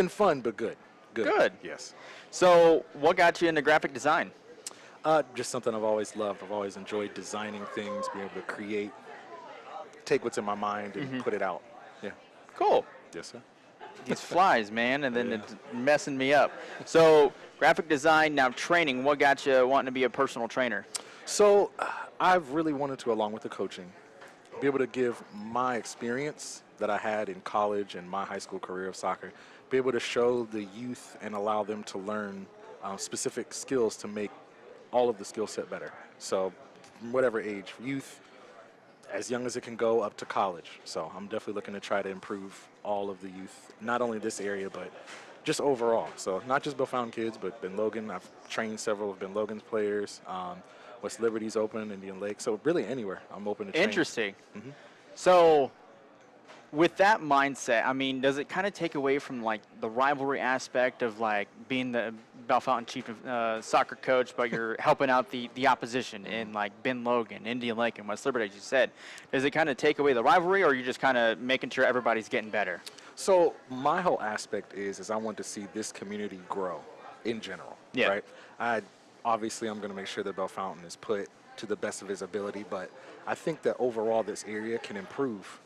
fun, but good. Good. Yes. So what got you into graphic design? Just something I've always loved. I've always enjoyed designing things, being able to create, take what's in my mind and put it out. Yeah. Cool. Yes, sir. These flies, man, and then it's messing me up. So graphic design, now training. What got you wanting to be a personal trainer? So I've really wanted to, along with the coaching, be able to give my experience that I had in college and my high school career of soccer, be able to show the youth and allow them to learn specific skills to make all of the skill set better. So from whatever age, youth, as young as it can go up to college. So I'm definitely looking to try to improve all of the youth, not only this area, but just overall. So not just Bellefontaine kids, but Ben Logan. I've trained several of Ben Logan's players. West Liberty's open, Indian Lake. So really anywhere I'm open to train. Interesting. So with that mindset, I mean, does it kind of take away from like the rivalry aspect of like being the Bellefontaine chief soccer coach, but you're helping out the opposition in like Ben Logan, Indian Lake, and West Liberty, as you said? Does it kind of take away the rivalry, or are you just kind of making sure everybody's getting better? So my whole aspect is I want to see this community grow in general. Yeah. Right. Obviously, I'm going to make sure that Bellefontaine is put to the best of his ability, but I think that overall this area can improve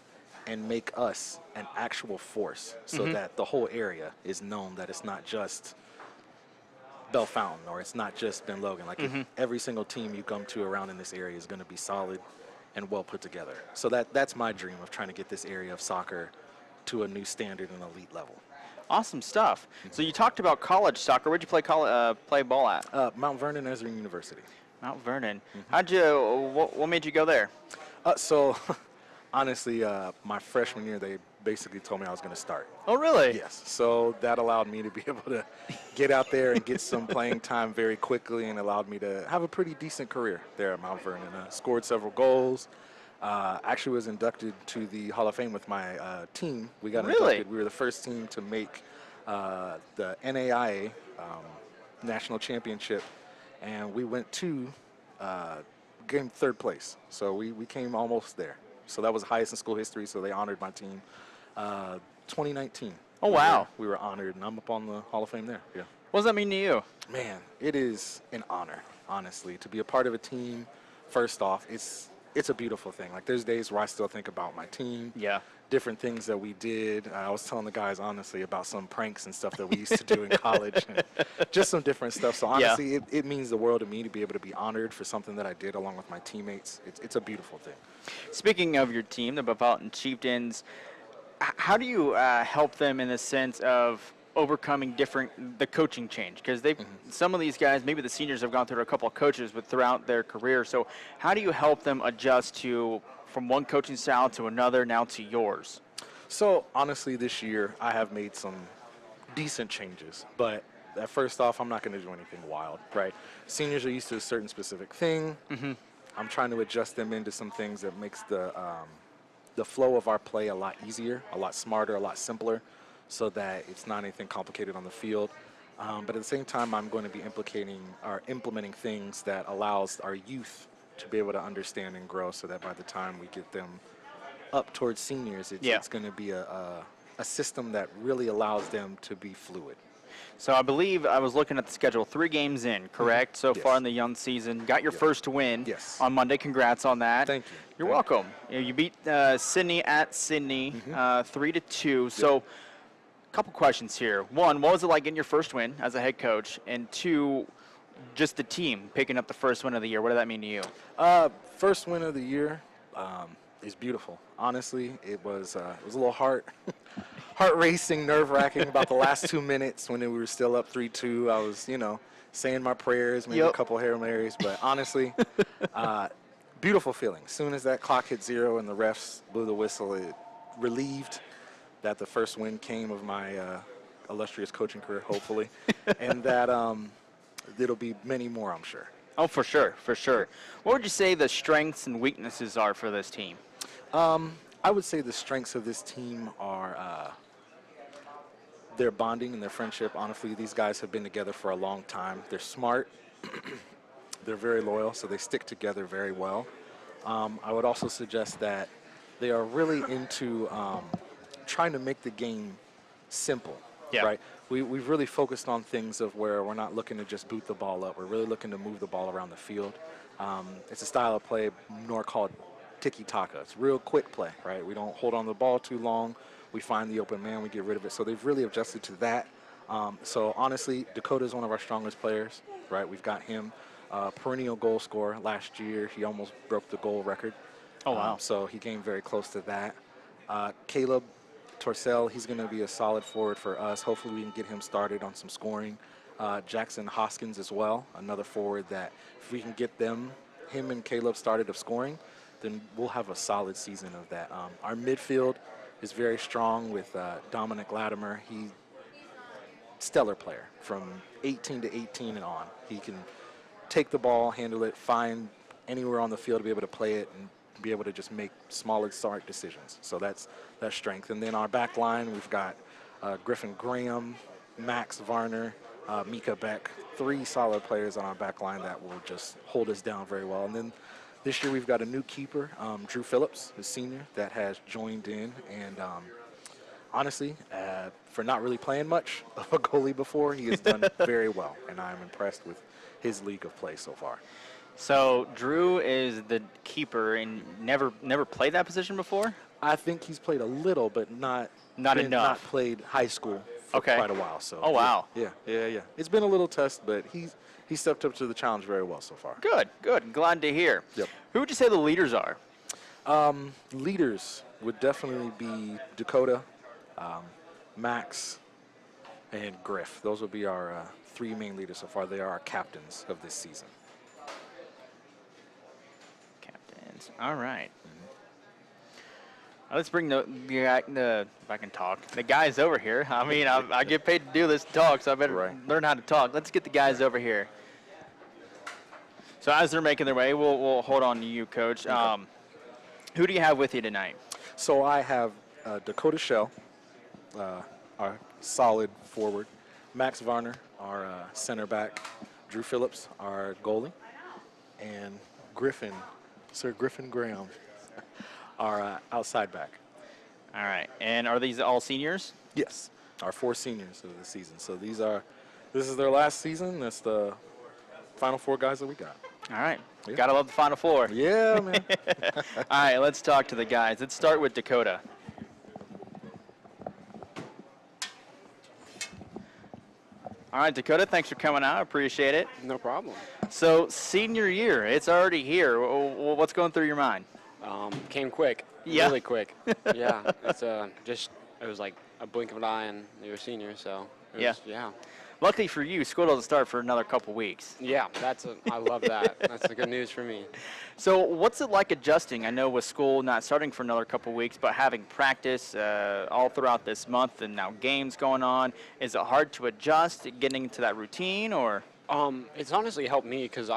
and make us an actual force so that the whole area is known that it's not just Bellefontaine or it's not just Ben Logan. Like if every single team you come to around in this area is going to be solid and well put together. So that's my dream of trying to get this area of soccer to a new standard and elite level. Awesome stuff. So you talked about college soccer. Where'd you play ball at? Mount Vernon Ezra University. Mount Vernon. What made you go there? So honestly, my freshman year, they basically told me I was going to start. Oh, really? Yes. So that allowed me to be able to get out there and get some playing time very quickly, and allowed me to have a pretty decent career there at Mount Vernon. Scored several goals. Actually was inducted to the Hall of Fame with my team. We got inducted. We were the first team to make the NAIA National Championship, and we went to game third place. So we came almost there. So that was highest in school history, so they honored my team. 2019. Oh, wow. We were honored, and I'm up on the Hall of Fame there, yeah. What does that mean to you? Man, it is an honor, honestly, to be a part of a team. First off, it's a beautiful thing. Like, there's days where I still think about my team. Yeah. Different things that we did. I was telling the guys, honestly, about some pranks and stuff that we used to do in college, and just some different stuff. So, honestly, it means the world to me to be able to be honored for something that I did along with my teammates. It's a beautiful thing. Speaking of your team, the Bellefontaine Chieftains, how do you help them in the sense of overcoming the coaching change? Because some of these guys, maybe the seniors have gone through a couple of coaches throughout their career. So how do you help them adjust from one coaching style to another, now to yours? So honestly, this year I have made some decent changes, but first off, I'm not going to do anything wild, right? Seniors are used to a certain specific thing. I'm trying to adjust them into some things that makes the flow of our play a lot easier, a lot smarter, a lot simpler, so that it's not anything complicated on the field. But at the same time, I'm going to be implementing things that allows our youth to be able to understand and grow, so that by the time we get them up towards seniors, it's going to be a system that really allows them to be fluid. So I believe I was looking at the schedule, 3 games in, correct? So far in the young season. Got your first win on Monday. Congrats on that. Thank you. You're welcome. You beat Sydney at Sydney 3-2. So a couple questions here. One, what was it like getting your first win as a head coach? And 2, just the team picking up the first win of the year. What did that mean to you? First win of the year is beautiful. Honestly, it was a little heart racing, nerve wracking about the last 2 minutes when we were still up 3-2. I was, saying my prayers, maybe a couple Hail Marys, but honestly, beautiful feeling. As soon as that clock hit 0 and the refs blew the whistle, it relieved that the first win came of my illustrious coaching career, hopefully, and that there'll be many more, I'm sure. Oh, for sure, for sure. What would you say the strengths and weaknesses are for this team? I would say the strengths of this team are their bonding and their friendship. Honestly, these guys have been together for a long time. They're smart. They're very loyal, so they stick together very well. I would also suggest that they are really into trying to make the game simple, right? We've really focused on things of where we're not looking to just boot the ball up. We're really looking to move the ball around the field. It's a style of play more called tiki-taka. It's real quick play, right? We don't hold on to the ball too long. We find the open man, we get rid of it. So they've really adjusted to that. So honestly, Dakota is one of our strongest players, right? We've got him, perennial goal scorer. Last year, he almost broke the goal record. Oh, wow. So he came very close to that. Caleb Torcell, he's going to be a solid forward for us. Hopefully we can get him started on some scoring. Jackson Hoskins as well, another forward that if we can get him and Caleb started of scoring, then we'll have a solid season of that. Our midfield is very strong with Dominic Latimer. He's stellar player from 18 to 18 and on. He can take the ball, handle it, find anywhere on the field to be able to play it, and be able to just make smaller start decisions. So that's strength. And then our back line, we've got Griffin Graham, Max Varner, Mika Beck, 3 solid players on our back line that will just hold us down very well. And then this year we've got a new keeper, Drew Phillips, a senior, that has joined in. And honestly, for not really playing much of a goalie before, he has done very well. And I'm impressed with his league of play so far. So Drew is the keeper and never played that position before? I think he's played a little, but not enough. Not played high school for quite a while. So oh, wow. Yeah. It's been a little test, but he stepped up to the challenge very well so far. Good. Glad to hear. Yep. Who would you say the leaders are? Leaders would definitely be Dakota, Max, and Griff. Those would be our 3 main leaders so far. They are our captains of this season. All right. Let's bring the if I can talk, the guys over here. I mean, I get paid to do this talk, so I better learn how to talk. Let's get the guys over here. So as they're making their way, we'll hold on to you, Coach. Okay. Who do you have with you tonight? So I have Dakota Shell, our solid forward, Max Varner, our center back, Drew Phillips, our goalie, and Sir Griffin Graham, our outside back. All right. And are these all seniors? Yes, our 4 seniors of the season. So these are This is their last season. That's the Final Four guys that we got. All right. Yeah. Got to love the Final Four. Yeah, man. All right, let's talk to the guys. Let's start with Dakota. All right, Dakota, thanks for coming out. I appreciate it. No problem. So, senior year, it's already here. What's going through your mind? Came quick. Yeah. Really quick. Yeah. It's it was like a blink of an eye and you're a senior, so. Yeah. Luckily for you, school doesn't start for another couple weeks. Yeah, I love that. That's the good news for me. So what's it like adjusting? I know with school not starting for another couple weeks, but having practice all throughout this month and now games going on, is it hard to adjust, getting into that routine, or? It's honestly helped me because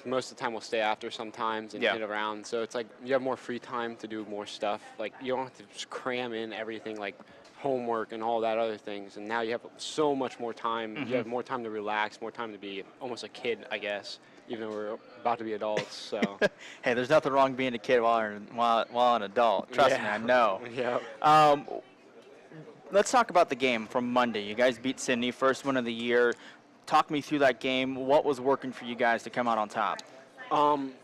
most of the time will stay after sometimes and hit around. So it's like you have more free time to do more stuff. Like you don't have to just cram in everything like homework and all that other things. And now you have so much more time. You have more time to relax, more time to be almost a kid, I guess, even though we're about to be adults. So hey, there's nothing wrong being a kid while an adult. Trust me, I know. Yeah. Let's talk about the game from Monday. You guys beat Sydney, first win of the year. Talk me through that game. What was working for you guys to come out on top?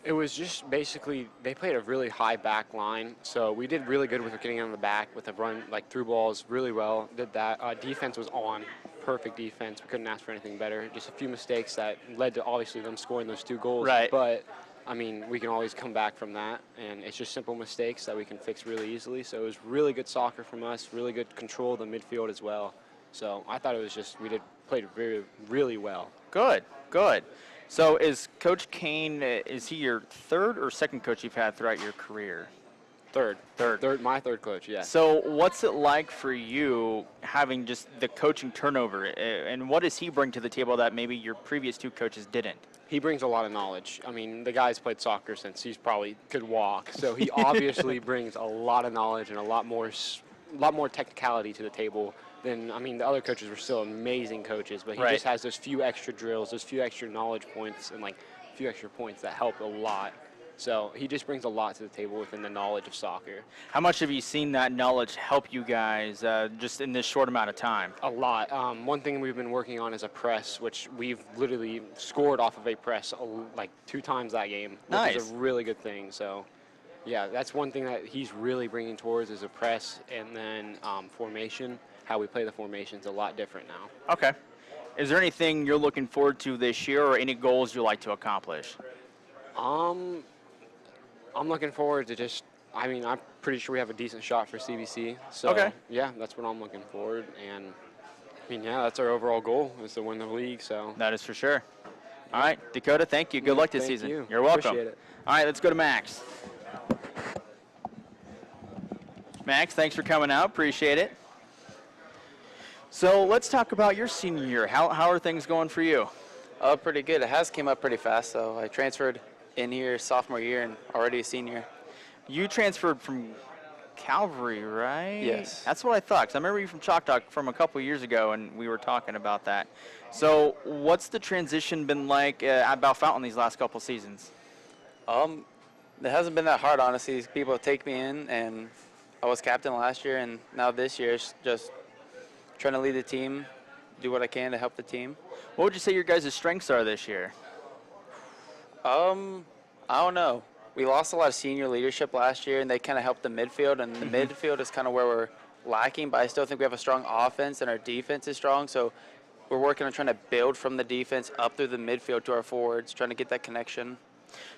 It was just basically they played a really high back line, so we did really good with getting on the back with a run, like through balls really well. Did that. Defense was on, perfect defense. We couldn't ask for anything better. Just a few mistakes that led to obviously them scoring those 2 goals. Right. But I mean, we can always come back from that, and it's just simple mistakes that we can fix really easily. So it was really good soccer from us, really good control of the midfield as well. So I thought it was just played really, really well. Good. So is Coach Kane, is he your third or second coach you've had throughout your career? Third, my third coach, yeah. So what's it like for you having just the coaching turnover, and what does he bring to the table that maybe your previous 2 coaches didn't? He brings a lot of knowledge. I mean, the guy's played soccer since he's probably could walk, so he obviously brings a lot of knowledge and a lot more technicality to the table. Then, I mean, the other coaches were still amazing coaches, but he just has those few extra drills, those few extra knowledge points, and like a few extra points that help a lot. So he just brings a lot to the table within the knowledge of soccer. How much have you seen that knowledge help you guys just in this short amount of time? A lot. One thing we've been working on is a press, which we've literally scored off of a press like 2 times that game, which is a really good thing. So, yeah, that's one thing that he's really bringing towards is a press, and then formation. How we play the formation's a lot different now. Okay. Is there anything you're looking forward to this year, or any goals you like to accomplish? I'm looking forward to I'm pretty sure we have a decent shot for CBC. So, yeah, that's what I'm looking forward. And, I mean, yeah, that's our overall goal is to win the league. So that is for sure. All right, Dakota, thank you. Good luck this season. You. You're welcome. Appreciate it. All right, let's go to Max. Max, thanks for coming out. Appreciate it. So let's talk about your senior year. How are things going for you? Pretty good. It has came up pretty fast, so I transferred in here sophomore year and already a senior. You transferred from Calvary, right? Yes. That's what I thought, 'cause I remember you from Chalk Talk from a couple years ago, and we were talking about that. So what's the transition been like at Bellefontaine these last couple seasons? It hasn't been that hard, honestly. People take me in, and I was captain last year, and now this year it's just trying to lead the team, do what I can to help the team. What would you say your guys' strengths are this year? I don't know. We lost a lot of senior leadership last year, and they kind of helped the midfield, and the midfield is kind of where we're lacking, but I still think we have a strong offense, and our defense is strong, so we're working on trying to build from the defense up through the midfield to our forwards, trying to get that connection.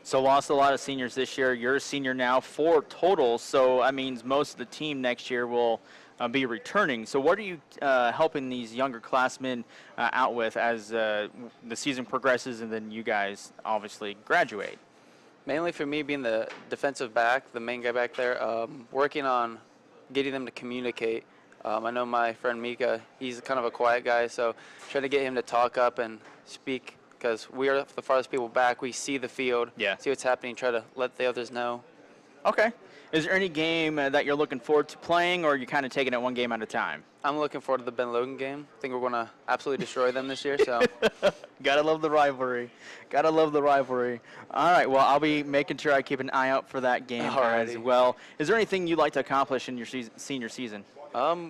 So lost a lot of seniors this year. You're a senior now, 4 total, so that means most of the team next year will be returning. So what are you helping these younger classmen out with as the season progresses and then you guys obviously graduate? Mainly for me being the defensive back, the main guy back there, working on getting them to communicate. I know my friend Mika, he's kind of a quiet guy, so trying to get him to talk up and speak because we are the farthest people back. We see the field, see what's happening, try to let the others know. Okay. Is there any game that you're looking forward to playing, or are you kind of taking it one game at a time? I'm looking forward to the Ben Logan game. I think we're going to absolutely destroy them this year. So, Gotta love the rivalry. Gotta love the rivalry. All right, well, I'll be making sure I keep an eye out for that game as well. Is there anything you'd like to accomplish in your senior season?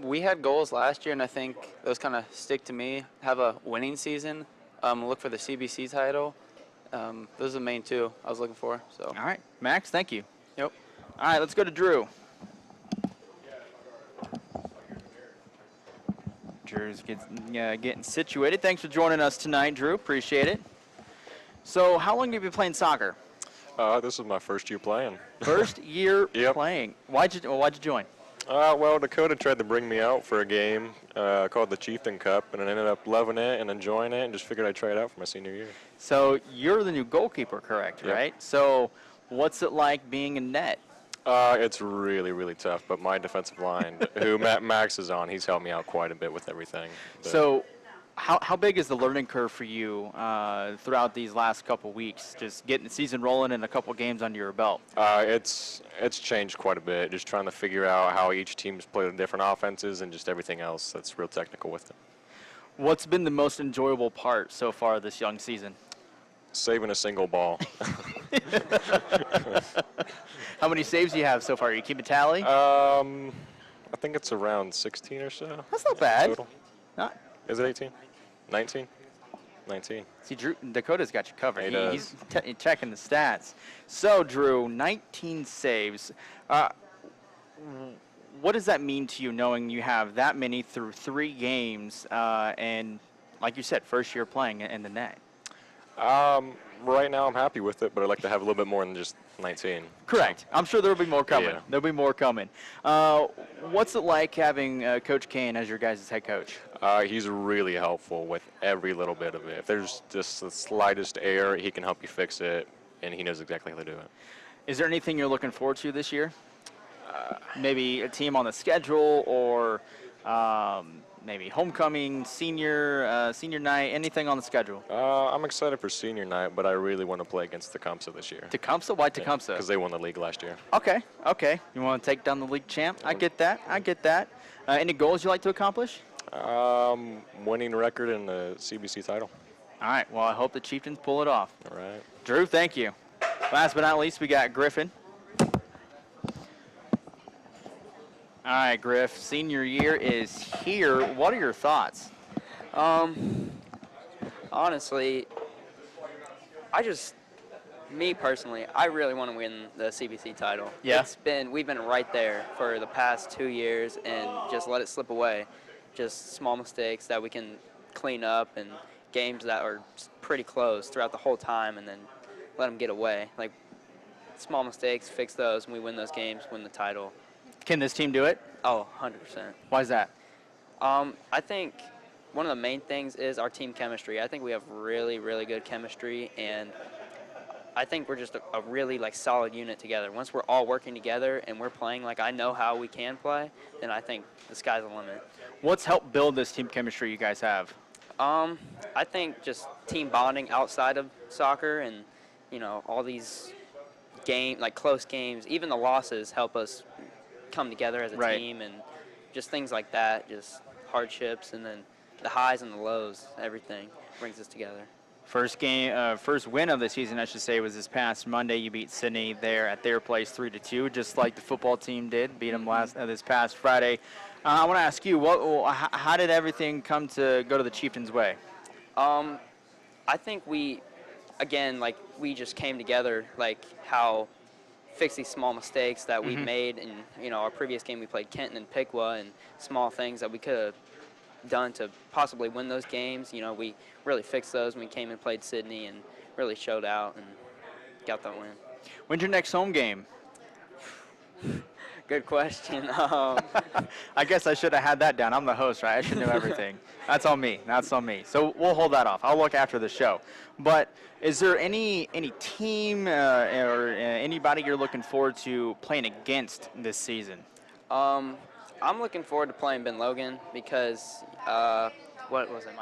We had goals last year, and I think those kind of stick to me. Have a winning season. Look for the CBC title. Those are the main two I was looking for. So. All right, Max, thank you. Yep. All right, let's go to Drew. Drew's getting situated. Thanks for joining us tonight, Drew. Appreciate it. So how long have you been playing soccer? This is my first year playing. First year playing. Why'd you join? Well, Dakota tried to bring me out for a game called the Chieftain Cup, and I ended up loving it and enjoying it and just figured I'd try it out for my senior year. So you're the new goalkeeper, correct, right? So what's it like being in net? It's really, really tough, but my defensive line, who Max is on, he's helped me out quite a bit with everything. But So how big is the learning curve for you throughout these last couple weeks, just getting the season rolling and a couple games under your belt? It's changed quite a bit, just trying to figure out how each team's played different offenses and just everything else that's real technical with it. What's been the most enjoyable part so far this young season? Saving a single ball. How many saves do you have so far? You keep a tally? I think it's around 16 or so. That's not bad. Total. Is it 18? 19? 19. See, Drew, Dakota's got you covered. He does. He's checking the stats. So, Drew, 19 saves. What does that mean to you, knowing you have that many through 3 games, and, like you said, first year playing in the net? Right now I'm happy with it, but I'd like to have a little bit more than just 19. Correct. I'm sure there will be more coming. Yeah. There'll be more coming. What's it like having Coach Kane as your guys' head coach? He's really helpful with every little bit of it. If there's just the slightest error, he can help you fix it, and he knows exactly how to do it. Is there anything you're looking forward to this year? Maybe a team on the schedule, or maybe homecoming, senior night, anything on the schedule? I'm excited for senior night, but I really want to play against Tecumseh this year. Tecumseh? Why Tecumseh? Because they won the league last year. Okay. You want to take down the league champ? I get that. Any goals you like to accomplish? Winning record in the CBC title. All right. Well, I hope the Chieftains pull it off. All right. Drew, thank you. Last but not least, we got Griffin. All right, Griff, senior year is here. What are your thoughts? Honestly, me personally, I really want to win the CBC title. Yeah. We've been right there for the past 2 years and just let it slip away. Just small mistakes that we can clean up, and games that are pretty close throughout the whole time, and then let them get away. Like, small mistakes, fix those, and we win those games, win the title. Can this team do it? Oh, 100%. Why is that? I think one of the main things is our team chemistry. I think we have really, really good chemistry, and I think we're just a really solid unit together. Once we're all working together and we're playing like I know how we can play, then I think the sky's the limit. What's helped build this team chemistry you guys have? I think just team bonding outside of soccer, and all these close games, even the losses help us come together as a team, and just things like that, just hardships, and then the highs and the lows, everything brings us together. First win of the season, I should say, was this past Monday. You beat Sydney there at their place 3-2, just like the football team did. Beat them this past Friday. I want to ask you, how did everything come to go to the Chieftains' way? I think we just came together, how fix these small mistakes that we made in our previous game. We played Kenton and Piqua, and small things that we could have done to possibly win those games. We really fixed those when we came and played Sydney, and really showed out and got that win. When's your next home game? Good question. I guess I should have had that down. I'm the host, right? I should know everything. That's on me. So we'll hold that off. I'll look after the show. But is there any team or anybody you're looking forward to playing against this season? I'm looking forward to playing Ben Logan because, my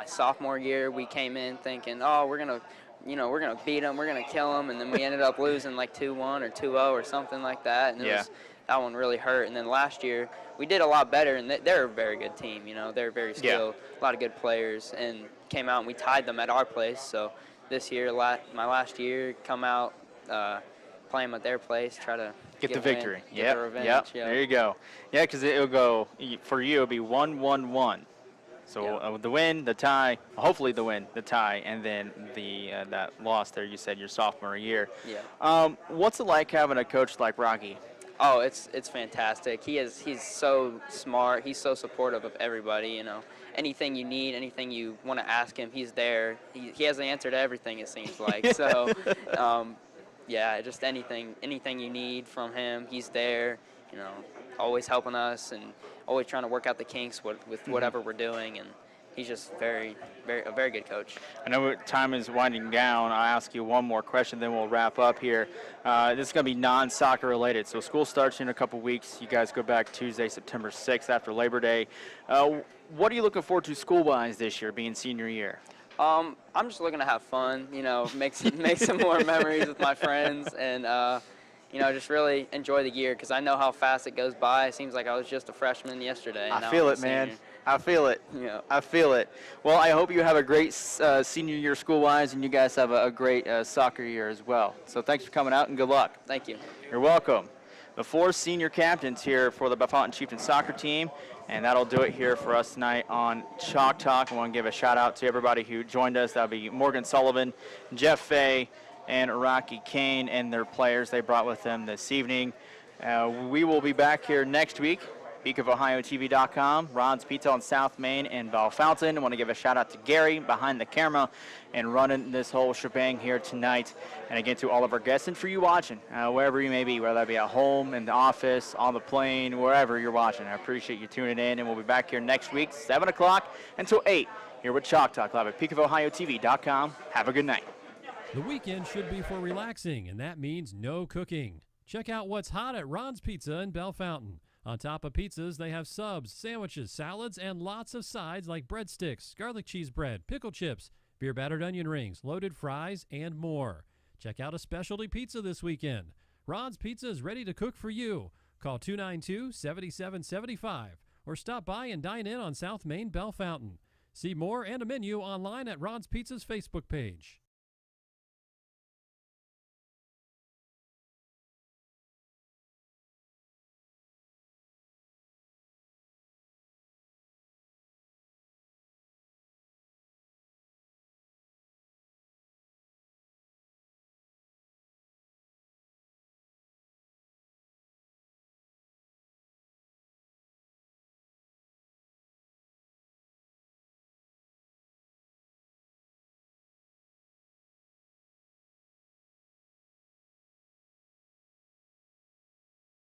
sophomore year, we came in thinking, we're going to beat him, we're going to kill him, and then we ended up losing 2-1 or 2-0 or something like that. And that one really hurt. And then last year we did a lot better, and they're a very good team. You know, they're very skilled, a lot of good players, and came out and we tied them at our place. So this year, my last year, come out, play them at their place, try to get the victory. Get the revenge. Yep. There you go. Yeah, because it'll go for you. It'll be 1-1-1. So the win, the tie, hopefully the win, the tie, and then that loss there. You said your sophomore year. Yeah. What's it like having a coach like Rocky? Oh, it's fantastic. He's so smart. He's so supportive of everybody. You know, anything you need, anything you want to ask him, he's there. He has the answer to everything, it seems like. So, yeah, just anything you need from him, he's there. You know, always helping us and always trying to work out the kinks with whatever we're doing, and he's just a very good coach. I know time is winding down. I'll ask you one more question, then we'll wrap up here. This is going to be non-soccer related. So school starts in a couple weeks. You guys go back Tuesday, September 6th after Labor Day. What are you looking forward to school-wise this year, being senior year? I'm just looking to have fun, you know, make some more memories with my friends, and you know, just really enjoy the year, because I know how fast it goes by. It seems like I was just a freshman yesterday. I feel it, man. I feel it. Yeah. I feel it. Well, I hope you have a great senior year school-wise, and you guys have a great soccer year as well. So thanks for coming out, and good luck. Thank you. You're welcome. The 4 senior captains here for the Bellefontaine Chieftain soccer team, and that'll do it here for us tonight on Chalk Talk. I want to give a shout-out to everybody who joined us. That'll be Morgan Sullivan, Jeff Fay, and Rocky Kane and their players they brought with them this evening. We will be back here next week. PeakofOhioTV.com, Ron's Pizza on South Main and Bellefontaine. I want to give a shout out to Gary behind the camera and running this whole shebang here tonight. And again, to all of our guests and for you watching, wherever you may be, whether that be at home, in the office, on the plane, wherever you're watching. I appreciate you tuning in, and we'll be back here next week, 7 o'clock until 8, here with Chalk Talk live at PeakofOhioTV.com. Have a good night. The weekend should be for relaxing, and that means no cooking. Check out what's hot at Ron's Pizza in Bellefontaine. On top of pizzas, they have subs, sandwiches, salads, and lots of sides like breadsticks, garlic cheese bread, pickle chips, beer battered onion rings, loaded fries, and more. Check out a specialty pizza this weekend. Ron's Pizza is ready to cook for you. Call 292-7775 or stop by and dine in on South Main Bellefontaine. See more and a menu online at Ron's Pizza's Facebook page.